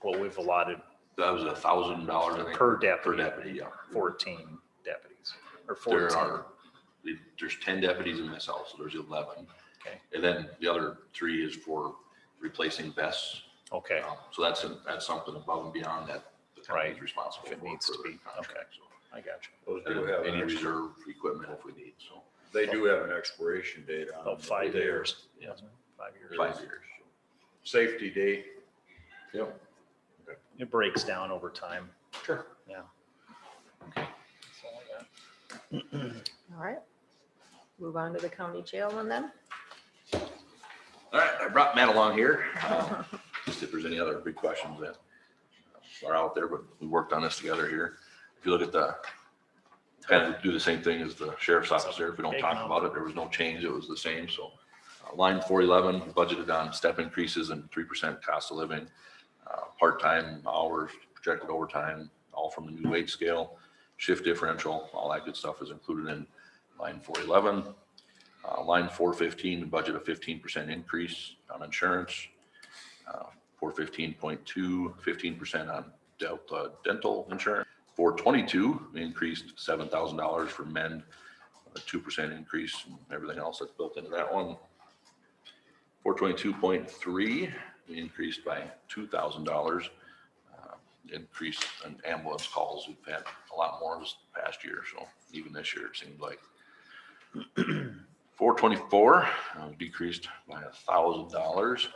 what we've allotted That was $1,000, I think. per Per deputy, deputy, yeah. 14 deputies, or There 14. are, there's 10 deputies in this house, so there's 11. Okay. And then the other 3 is for replacing vests. Okay, So that's something above and beyond that the county's Right. responsible If it for. needs to for be. the contract, Okay. so. I got you. Those And do have any an reserve equipment if we need, so they do have an expiration date on them. About 5 They are years. Yeah, 5 years. 5 years. Safety date. Yep. It breaks down over time. Sure. Yeah. Okay. That's all I got. All right. Move on to the county jail one then. All right, I brought Matt along here, just if there's any other big questions that are out there, but we worked on this together here. If you look at kind of do the same thing as the sheriff's office there. If we don't Big talk number. about it, there was no change. It was the same. So line 411 budgeted on step increases and 3% cost of living, part-time hours, projected overtime, all from the new wage scale, shift differential, all that good stuff is included in line 411. Line 415, budget a 15% increase on insurance. 415.2, 15% on dental insurance. 422, we increased $7,000 for men, a 2% increase, and everything else that's built into that one. 422.3, we increased by $2,000. Increase in ambulance calls. We've had a lot more this past year, so even this year it seems like. 424, decreased by $1,000.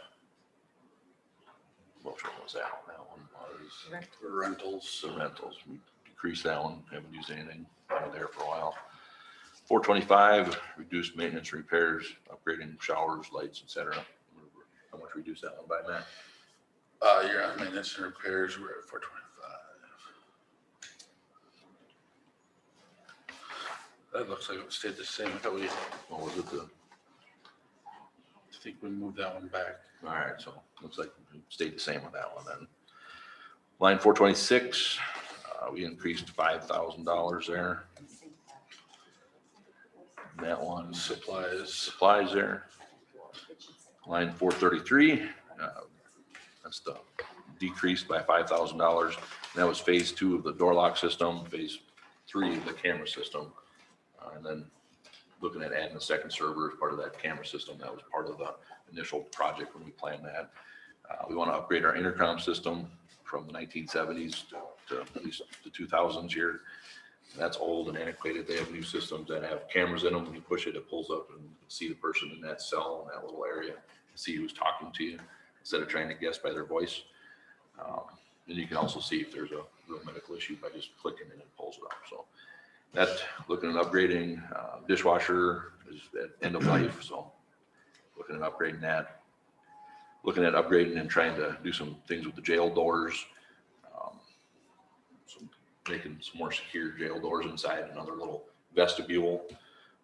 What was that? That one was Rentals. the rentals. We decreased that one. Haven't used anything out of there for a while. 425, reduced maintenance, repairs, upgrading showers, lights, etc. How much reduced that one by, Matt? You're on maintenance and repairs, we're at 425. That looks like it stayed the same. I thought What was it? I think we moved that one back. All right, so looks like we stayed the same with that one then. Line 426, we increased $5,000 there. That one, supplies there. Line 433, that's the decrease by $5,000. That was phase 2 of the door lock system, phase 3 of the camera system. And then looking at adding a second server as part of that camera system. That was part of the initial project when we planned that. We want to upgrade our intercom system from the 1970s to at least the 2000s here. That's old and antiquated. They have new systems that have cameras in them. When you push it, it pulls up and you can see the person in that cell in that little area, see who's talking to you instead of trying to guess by their voice. And you can also see if there's a real medical issue by just clicking and it pulls it up. So that, looking at upgrading, dishwasher is at end of life. So looking at upgrading that. Looking at upgrading and trying to do some things with the jail doors. Making some more secure jail doors inside, another little vestibule.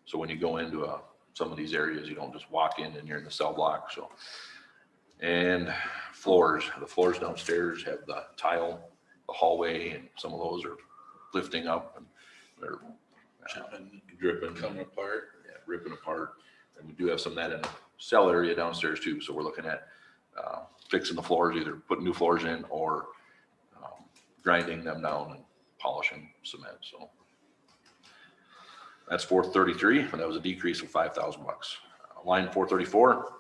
So when you go into some of these areas, you don't just walk in and you're in the cell block. So, and the floors downstairs have the tile, the hallway, and some of those are lifting up and they're dripping, Coming apart. yeah, ripping apart. And we do have some of that in the cell area downstairs too. So we're looking at fixing the floors, either putting new floors in or grinding them down and polishing cement. So that's 433, and that was a decrease of $5,000. Line 434,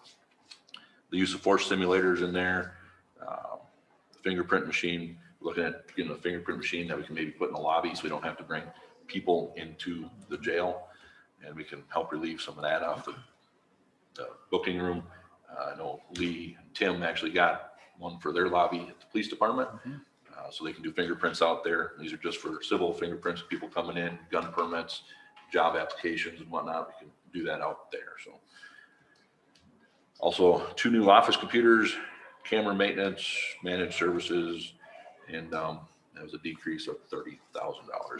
the use of force simulators in there, fingerprint machine. We're looking at getting a fingerprint machine that we can maybe put in the lobby so we don't have to bring people into the jail, and we can help relieve some of that off the booking room. I know Lee and Tim actually got one for their lobby at the police department. So they can do fingerprints out there. These are just for civil fingerprints, people coming in, gun permits, job applications and whatnot. We can do that out there. So also 2 new office computers, camera maintenance, managed services, and that was a decrease of $30,000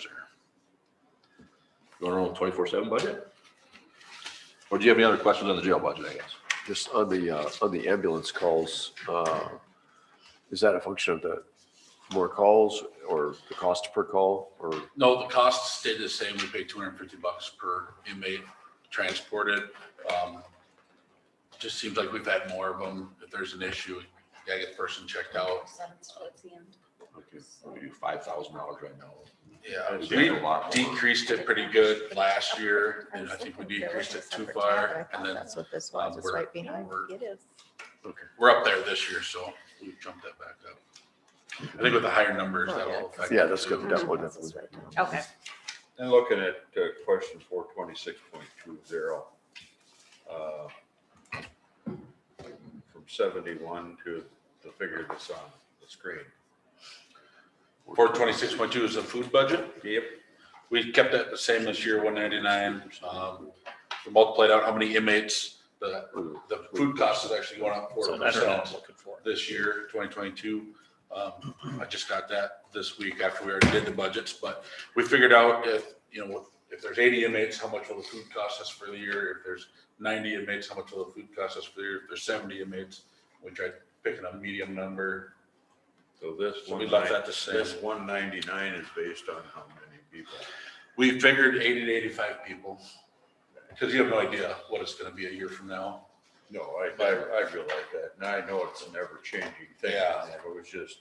there. Going on 24/7 budget? Or do you have any other questions on the jail budget, I guess? Just on the ambulance calls, is that a function of the more calls or the cost per call or? No, the costs stayed the same. We pay $250 per inmate transported. Just seems like we've had more of them. If there's an issue, you gotta get the person checked out. Okay, we do $5,000 right now. Yeah, It's we a lot more. decreased it pretty good last year, and I think we decreased it too far, and then That's what this was, it's we're- right behind. It is. we're up there this year, so we jumped that back up. I think with the higher numbers, that will affect. Yeah, it that's too. good. Definitely. Okay. And looking at question 426.20, from 71 to the figure that's on the screen. 426.2 is the food budget. Yep. We kept that the same this year, 199. We multiplied out how many inmates, the food cost is actually going up So that's what I'm 4% looking for. this year, 2022. I just got that this week after we already did the budgets, but we figured out if there's 80 inmates, how much will the food cost us for the year? If there's 90 inmates, how much will the food cost us for the year? If there's 70 inmates, we tried picking a medium number. So this So we left that the same. This 199 is based on how many people? We figured 80 to 85 people, because you have no idea what it's gonna be a year from now. No, I realize that. And I know it's an ever changing thing. Yeah. It was just,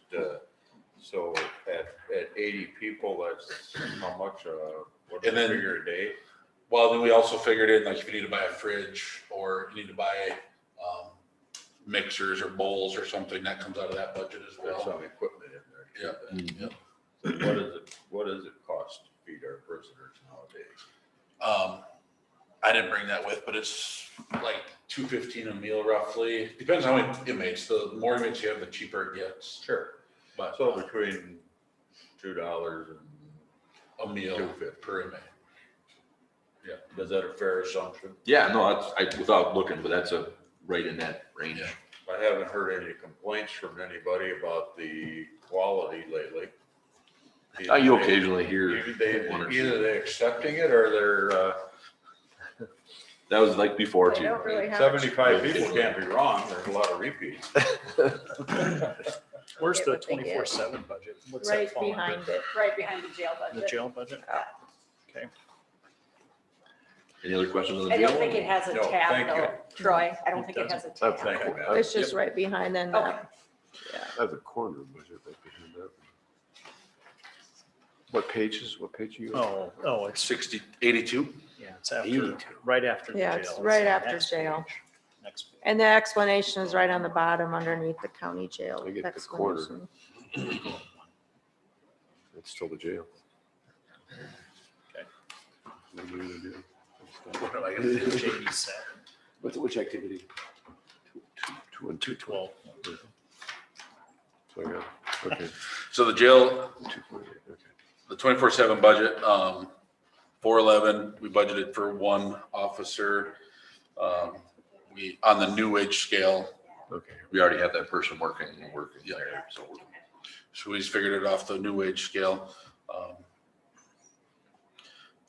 so at 80 people, that's how much, what do And you then- figure a day? Well, then we also figured in, like, if you need to buy a fridge, or you need to buy mixers or bowls or something, that comes out of that budget as There's well. some equipment in there. Yeah. too. So what does it cost to feed our prisoners nowadays? I didn't bring that with, but it's like $2.15 a meal roughly. Depends on how many inmates. The more inmates you have, the cheaper it gets. Sure. But So between $2 and a meal $2.50. per inmate. Is that a fair assumption? Yeah, no, without looking, but that's right in that range. Yeah. I haven't heard any complaints from anybody about the quality lately. You occasionally hear one or Either two. they accepting it or they're, That was like before They too. don't really have. 75 people can't be wrong. There's a lot of repeats. Where's Get the what they get. 24/7 budget? What's that Right fall under? behind it, right behind the jail The budget. jail budget? Okay. Any other questions on the I jail? don't think it has a No, tab thank you. though, Troy. I don't It think it has a Oh, tab. Thank you, Matt. It's just right behind then Okay. that. I have the corner budget right behind that. What page are you on? Oh, it's, 82. yeah, it's after, right after the jail. Yeah, it's right the after next jail. page. Next page. And the explanation is right on the bottom underneath the county jail. I get the corner. explanation. It's still the jail. Okay. What are you gonna do? What am I gonna do? JD7, Which activity? Two and two. 212. So I got, okay. So the jail, 2.8, okay. the 24/7 budget, 411, we budgeted for one officer. on the new wage scale, Okay. We already have that person working there, so so we just figured it off the new wage scale.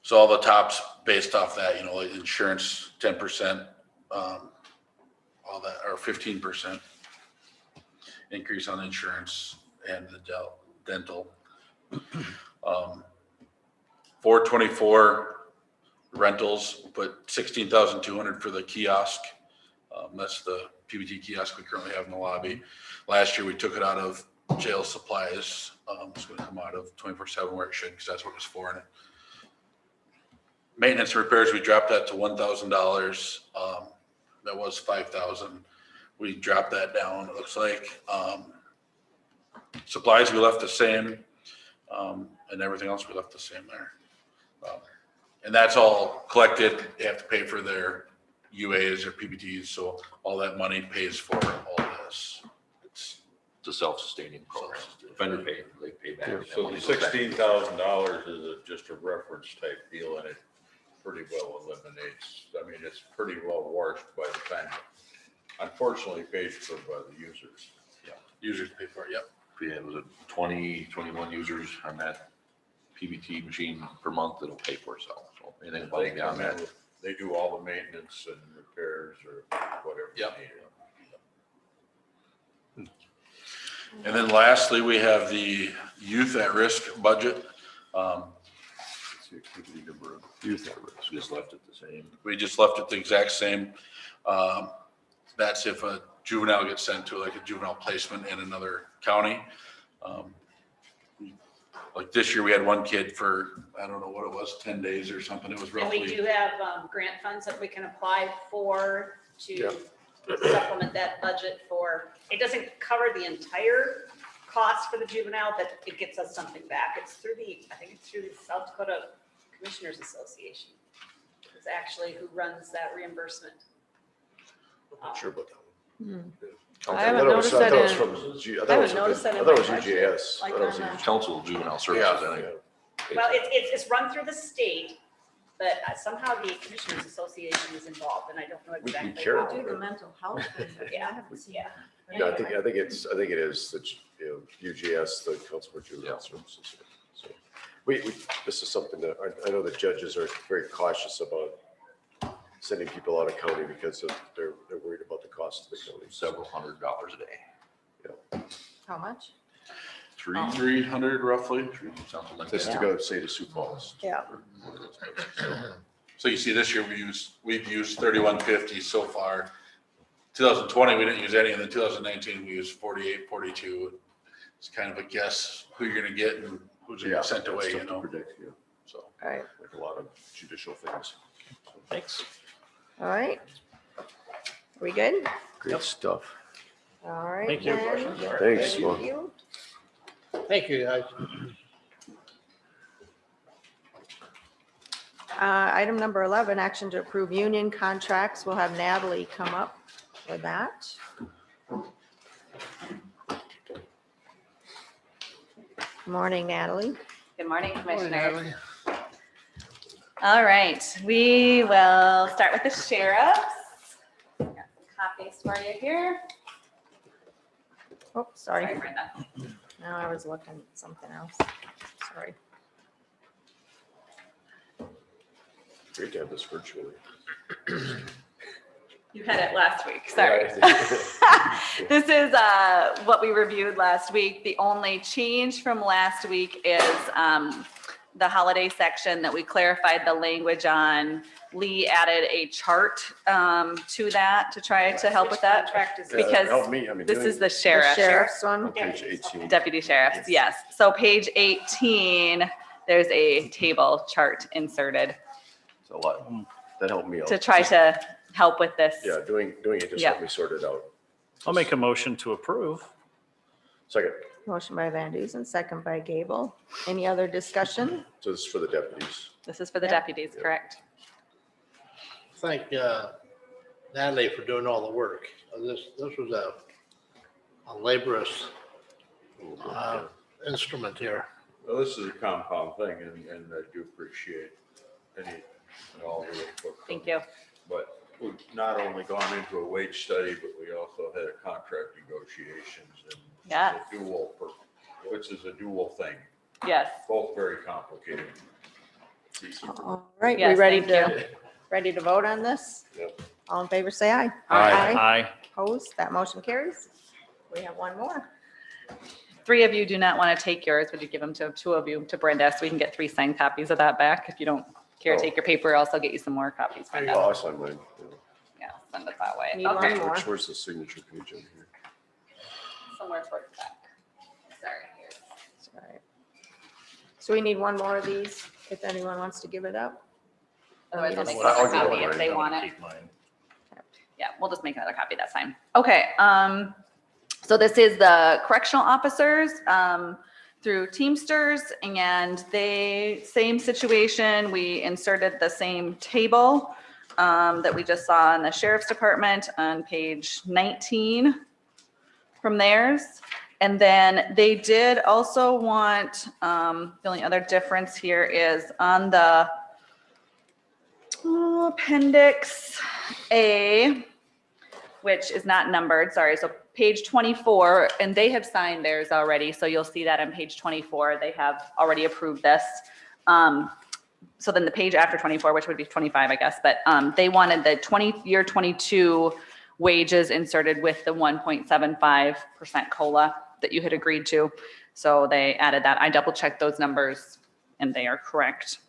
So all the tops based off that, you know, like insurance, 10%, all that, or 15% increase on insurance and the dental. 424 rentals, we put 16,200 for the kiosk. That's the PBT kiosk we currently have in the lobby. Last year, we took it out of jail supplies. It's gonna come out of 24/7 where it should, because that's what it's for. And maintenance repairs, we dropped that to $1,000. That was 5,000. We dropped that down, it looks like. Supplies, we left the same, and everything else we left the same there. And that's all collected. They have to pay for their UAs or PBTs, so all that money pays for all this. it's a self-sustaining program. Vendor pay, they pay back. That So money the goes back. $16,000 is just a reference type deal, and it pretty well eliminates, I mean, it's pretty well washed by the time, unfortunately paid for by the users. Users pay for it, yep. Yeah, it was a 20, 21 users on that PBT machine per month, it'll pay for itself. So anything above They and beyond come in, that. they do all the maintenance and repairs or whatever. Yep. Needed. And then lastly, we have the youth at risk budget. Youth at risk. Just left it the same. We just left it the exact same. That's if a juvenile gets sent to like a juvenile placement in another county. Like this year, we had one kid for, I don't know what it was, 10 days or something. It was And we roughly. do have grant funds that we can apply for Yeah. to supplement that budget for, it doesn't cover the entire cost for the juvenile, but it gets us something back. It's through I think it's through the South Dakota Commissioners Association. It's actually who runs that reimbursement. I'm not sure about that one. I haven't thought it was- noticed that I thought it was in- from G- I I thought it haven't noticed that I in thought it was my budget, UJS. I like thought it was on the- Council of Juvenile Yeah, Services, I think. yeah. Well, it's run through the state, but somehow the Commissioners Association is involved, and I don't know We exactly care. how. Do the mental health thing, but I Yeah, haven't seen yeah. that. No, I think it is the, UGS, the Council for Juvenile Yeah. Services. So this is something that I know the judges are very cautious about sending people out of county because they're worried about the cost of the county. Several $100s a day. How much? 300 roughly. Something like Just to that. go say to Sioux Falls. Yeah. So you see this year, we've used 3150 so far. 2020, we didn't use any, and then 2019, we used 48, 42. It's kind of a guess who you're gonna get and who's gonna Yeah, get sent that's away, tough you to know? predict, yeah. So. All right, Like a lot of judicial things. Thanks. all right. Are we good? Great stuff. All right. Thank you. then. Thanks, Thank Mark. you. Thank you, guys. Item number 11, action to approve union contracts. We'll have Natalie come up for that. Morning, Natalie. Good morning, Morning, Commissioner. Natalie. All right, we will start with the sheriffs. Got some copies for you here. Oh, Sorry, sorry. Brenda. No, I was looking at something else. Sorry. Great to have this virtually. You had it last week, sorry. Yeah. This is what we reviewed last week. The only change from last week is the holiday section that we clarified the language on. Lee added a chart to that to try to help with that. Contract is- Yeah, Because help me, I mean, This doing- is the The sheriff. sheriff's one. on page 18. Deputy sheriffs, yes. So page 18, there's a table chart inserted It's a lot. That helped me out. to try to help with this. Yeah, doing it just Yeah. helped me sort it out. I'll make a motion to approve. Second, Motion by Van Duzen, second by Gable. Any other discussion? so this is for the deputies. This is for the Yep. deputies, correct? Thank Natalie for doing all the work. This was a laborious instrument here. Well, this is a compound thing, and I do appreciate all the input. Thank you. But we've not only gone into a wage study, but we also had a contract negotiations and Yes. a dual, which is a dual thing, Yes. both very complicated. All right, we Yes, ready thank ready to vote on this? Yep. All in favor, say aye. Aye. Opposed, that motion carries. We have one more. 3 of you do not want to take yours. Would you give them to 2 of you to Brenda so we can get 3 signed copies of that back? If you don't care, take your paper, else I'll get you some more copies, Brenda. Oh, I signed mine. Yeah, send it that way. Need one Okay, more. Where's the signature page on here? somewhere towards the back. Sorry. here's- All right. So we need one more of these, if anyone wants to give it up. Otherwise, I'll Yes. make I'll another give it copy if mine. they I'm want gonna it. keep mine. Yeah, we'll just make another copy, that's fine. Okay, so this is the correctional officers, through Teamsters, and same situation, we inserted the same table, that we just saw in the sheriff's department on page 19 from theirs. And then they did also want, the only other difference here is on the appendix A, which is not numbered, sorry, so page 24, and they have signed theirs already, so you'll see that on page 24, they have already approved this. So then the page after 24, which would be 25, I guess, but they wanted the year 22 wages inserted with the 1.75% COLA that you had agreed to. So they added that. I double checked those numbers and they are correct.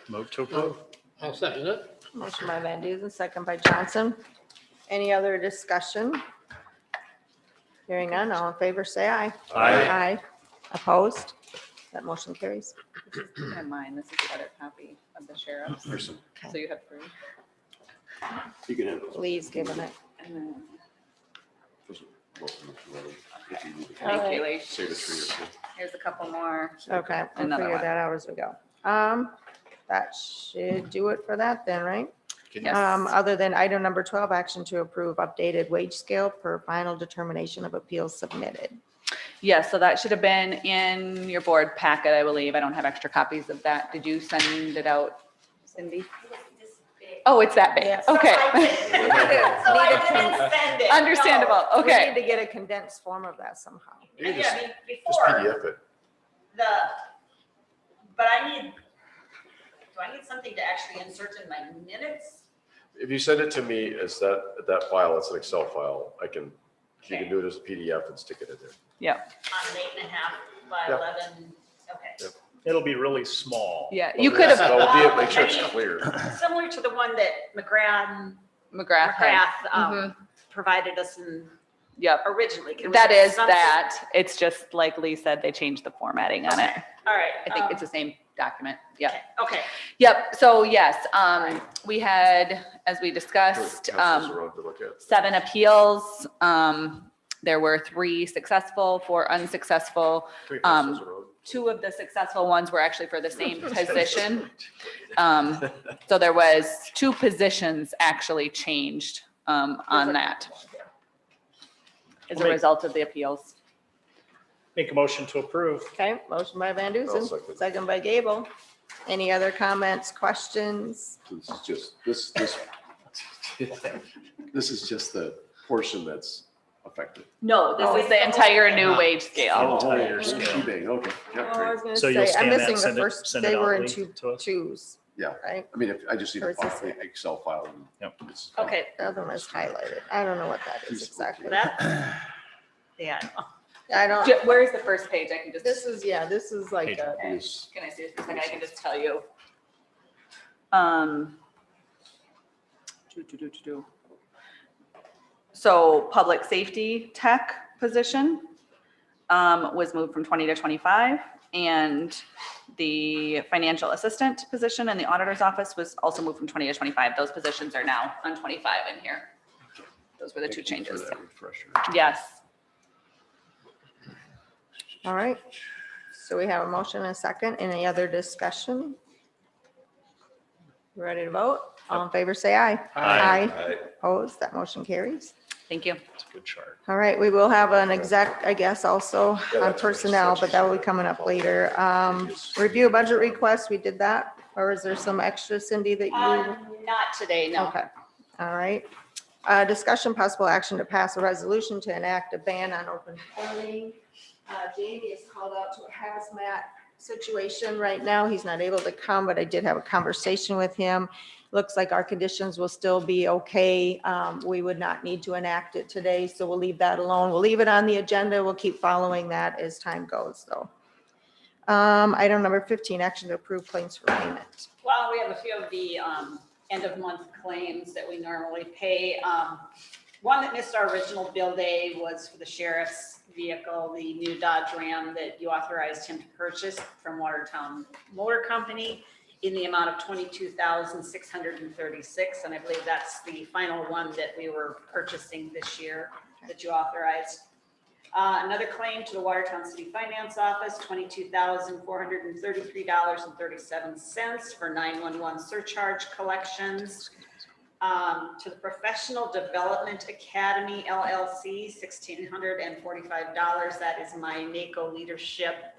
Move to approve. I'll second it. Motion by Van Duzen, second by Johnson. Any other discussion? Hearing none, all in favor, say aye. Aye. Aye. Opposed? That motion carries. This is not mine. This is the other copy of the sheriff's. There's some, So you have 3. you can have those. Lee's giving it. And then, Those are both of them if you want them, if you need to. thank you, Lee. Save a tree or two. Here's a couple more. Okay, we'll Another figure one. that out as we go. That should do it for that then, right? Yes. Other than item number 12, action to approve updated wage scale per final determination of appeals submitted. Yes, so that should have been in your board packet, I believe. I don't have extra copies of that. Did you send it out, Cindy? Oh, it's that big. Yeah. Okay. So I didn't send it. Understandable. We Okay. need to get a condensed form of that somehow. You can Yeah, just, I mean, just before, PDF it. but do I need something to actually insert in my minutes? If you send it to me as that file, it's an Excel file, you can do it as a PDF and stick it in there. Yep. On 8.5 by Yep. 11, okay. Yep. It'll be really small. Yeah, you could have, So make sure it's clear. Similar to the one that McGrath had. McGrath provided us in Yep. originally. Can we That get is something? that. It's just like Lee said, they changed the formatting on it. All right. I think it's the same document. Yep. Okay. Yep. So yes, we had, as we discussed, Council's around to look at. 7 appeals. There were 3 successful, 4 unsuccessful. Three councils around. 2 of the successful ones were actually for the same position. So there was 2 positions actually changed on that as a I'll make- result of the appeals. Make a motion to approve. Okay, motion by Van I'll Dusen, second. second by Gable. Any other comments, questions? This is just, this is just the portion that's affected. No, this is the entire new wage scale. Entire scale. Shebang, okay. Yeah, Oh, I great. was gonna So you'll say, I'm scan that, missing send the it- first, send it they out, were in Lee, to us? twos, Yeah, right? I mean, if, I just need Or a is this file, the Excel file. and Yep. it's- Okay, The other one is highlighted. I don't know what that is exactly. that, yeah. I don't, Where is the first page? I can just. this is like Page. a, It's- Can I see it for a second? I can just tell you. So public safety tech position was moved from 20 to 25, and the financial assistant position in the auditor's office was also moved from 20 to 25. Those positions are now on 25 in here. Those were the 2 Thank you for changes. that refresher. Yes. all right. So we have a motion and a second. Any other discussion? Ready to vote? All in favor, say aye. Aye. Opposed? That motion carries. Thank you. It's a good chart. All right, we will have an exec, I guess, also Yeah, on that's right. personnel, but that will be coming up later. Review budget request, we did that, or is there some extra, Cindy, that you? Not today, no. Okay, all right. Discussion possible action to pass a resolution to enact a ban on open burning. Jamie is called out to a hazmat situation right now. He's not able to come, but I did have a conversation with him. Looks like our conditions will still be okay. We would not need to enact it today, so we'll leave that alone. We'll leave it on the agenda. We'll keep following that as time goes, though. Item number 15, action to approve claims for payment. Well, we have a few of the end of month claims that we normally pay. One that missed our original bill day was for the sheriff's vehicle, the new Dodge Ram that you authorized him to purchase from Watertown Motor Company in the amount of $22,636. And I believe that's the final one that we were purchasing this year that you authorized. Another claim to the Watertown City Finance Office, $22,433.37 for 911 surcharge collections. To the Professional Development Academy LLC, $1,645. That is my NACO leadership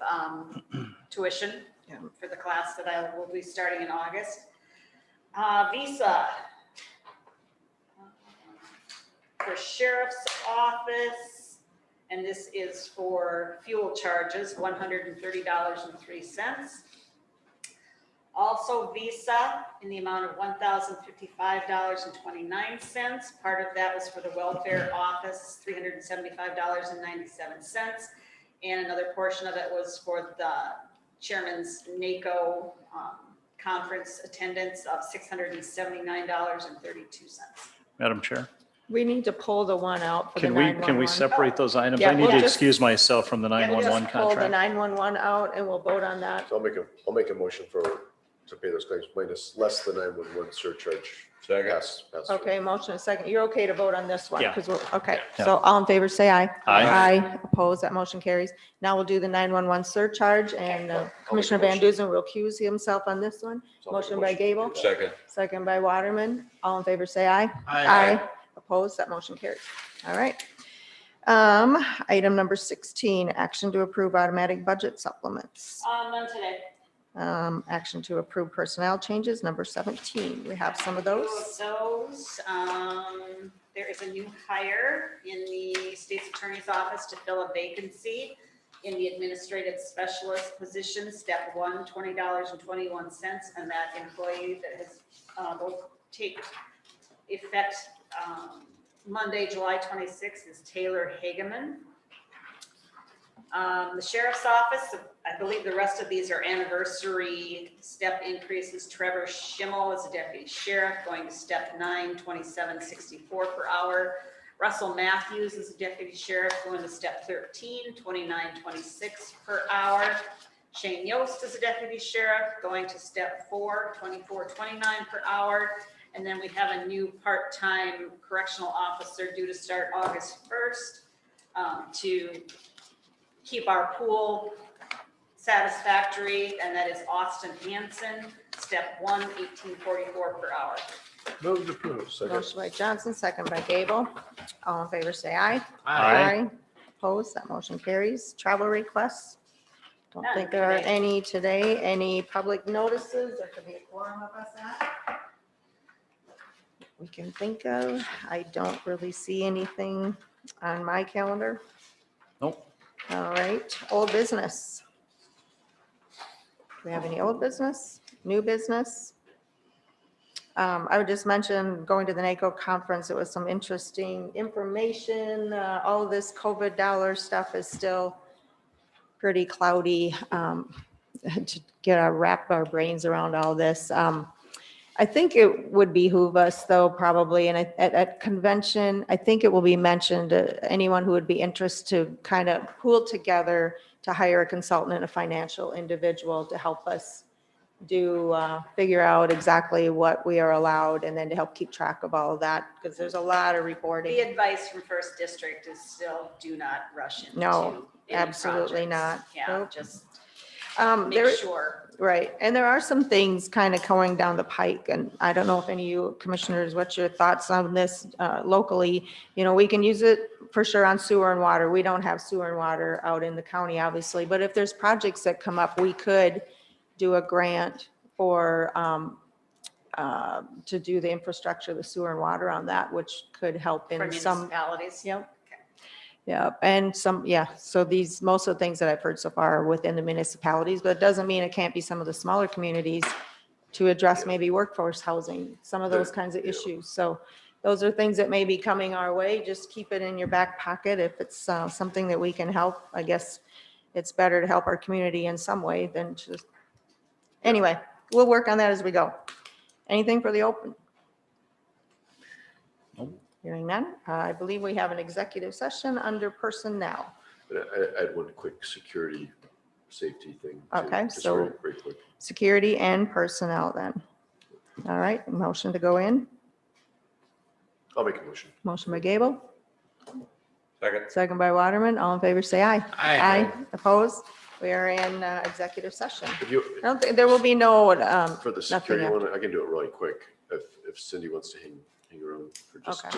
tuition for the class that I will be starting in August. Visa for Sheriff's Office, and this is for fuel charges, $130.03. Also Visa in the amount of $1,055.29. Part of that was for the welfare office, $375.97. And another portion of it was for the chairman's NACO conference attendance of $679.32. Madam Chair, We need to pull the one out for the can 911. we separate those items? Yeah, I need we'll to just- excuse myself from the Yeah, we'll 911 just pull the contract. 911 out and we'll vote on that. So I'll make a motion to pay those claims minus less the 911 surcharge. Second. Pass through. Okay, motion and second. You're okay to vote on this one? Yeah. Because we're, okay, Yeah. so all in favor, say aye. Aye. Opposed, that motion carries. Now we'll do the 911 surcharge and Commissioner Van Duzen will recuse himself on this one. So I'll make a Motion by to do Gable, that. Second. second by Waterman. All in favor, say aye. Opposed, that motion carries. All right. Item number 16, action to approve automatic budget supplements. None today. Action to approve personnel changes, number 17. We have some of those. There is a new hire in the state's attorney's office to fill a vacancy in the administrative specialist position, step one, $20.21. And that employee that has, will take effect Monday, July 26th is Taylor Hageman. The sheriff's office, I believe the rest of these are anniversary step increases. Trevor Schimmel is a deputy sheriff going to step 9, $27.64 per hour. Russell Matthews is a deputy sheriff going to step 13, $29.26 per hour. Shane Yost is a deputy sheriff going to step 4, $24.29 per hour. And then we have a new part-time correctional officer due to start August 1st to keep our pool satisfactory, and that is Austin Hanson, step 1, $18.44 per hour. Move to approve. Second. Motion by Johnson, second by Gable. All in favor, say aye. Aye. Opposed, that motion carries. Travel requests. Don't None think there are today. any today. Any public notices? There could be a quorum of us at. We can think of. I don't really see anything on my calendar. Nope. All right, old business. Do we have any old business, new business? I would just mention going to the NACO conference, it was some interesting information. All of this COVID dollar stuff is still pretty cloudy to wrap our brains around all this. I think it would behoove us though, probably, and at convention, I think it will be mentioned, anyone who would be interested to kind of pool together to hire a consultant and a financial individual to help us figure out exactly what we are allowed and then to help keep track of all of that, because there's a lot of The reporting. advice from First District is still do not rush into. No, any absolutely projects. not. Yeah, Nope. just, There, make sure. right, and there are some things kind of going down the pike, and I don't know if any of you commissioners, what's your thoughts on this locally? You know, we can use it for sure on sewer and water. We don't have sewer and water out in the county, obviously, but if there's projects that come up, we could do a grant for, to do the infrastructure, the sewer and water on that, which could help For in some. municipalities. Yep. Yeah, and some, yeah, so these, most of the things that I've heard so far are within the municipalities, but it doesn't mean it can't be some of the smaller communities to address maybe workforce housing, some of those kinds of issues. So those are things that may be coming our way. Just keep it in your back pocket. If it's something that we can help, I guess it's better to help our community in some way than just, anyway, we'll work on that as we go. Anything for the open? Hearing none, I believe we have an executive session under personnel. But I had one quick security, safety thing. too, Okay, just so- very, very quick. Security and personnel then. All right, motion to go in. I'll make a motion. Motion by Gable, Second. second by Waterman. All in favor, say aye. Aye. Opposed? We are in executive session. If you, I don't think, there will be no, for the nothing security after. one, I can do it really quick. If Cindy wants to hang around for just Okay.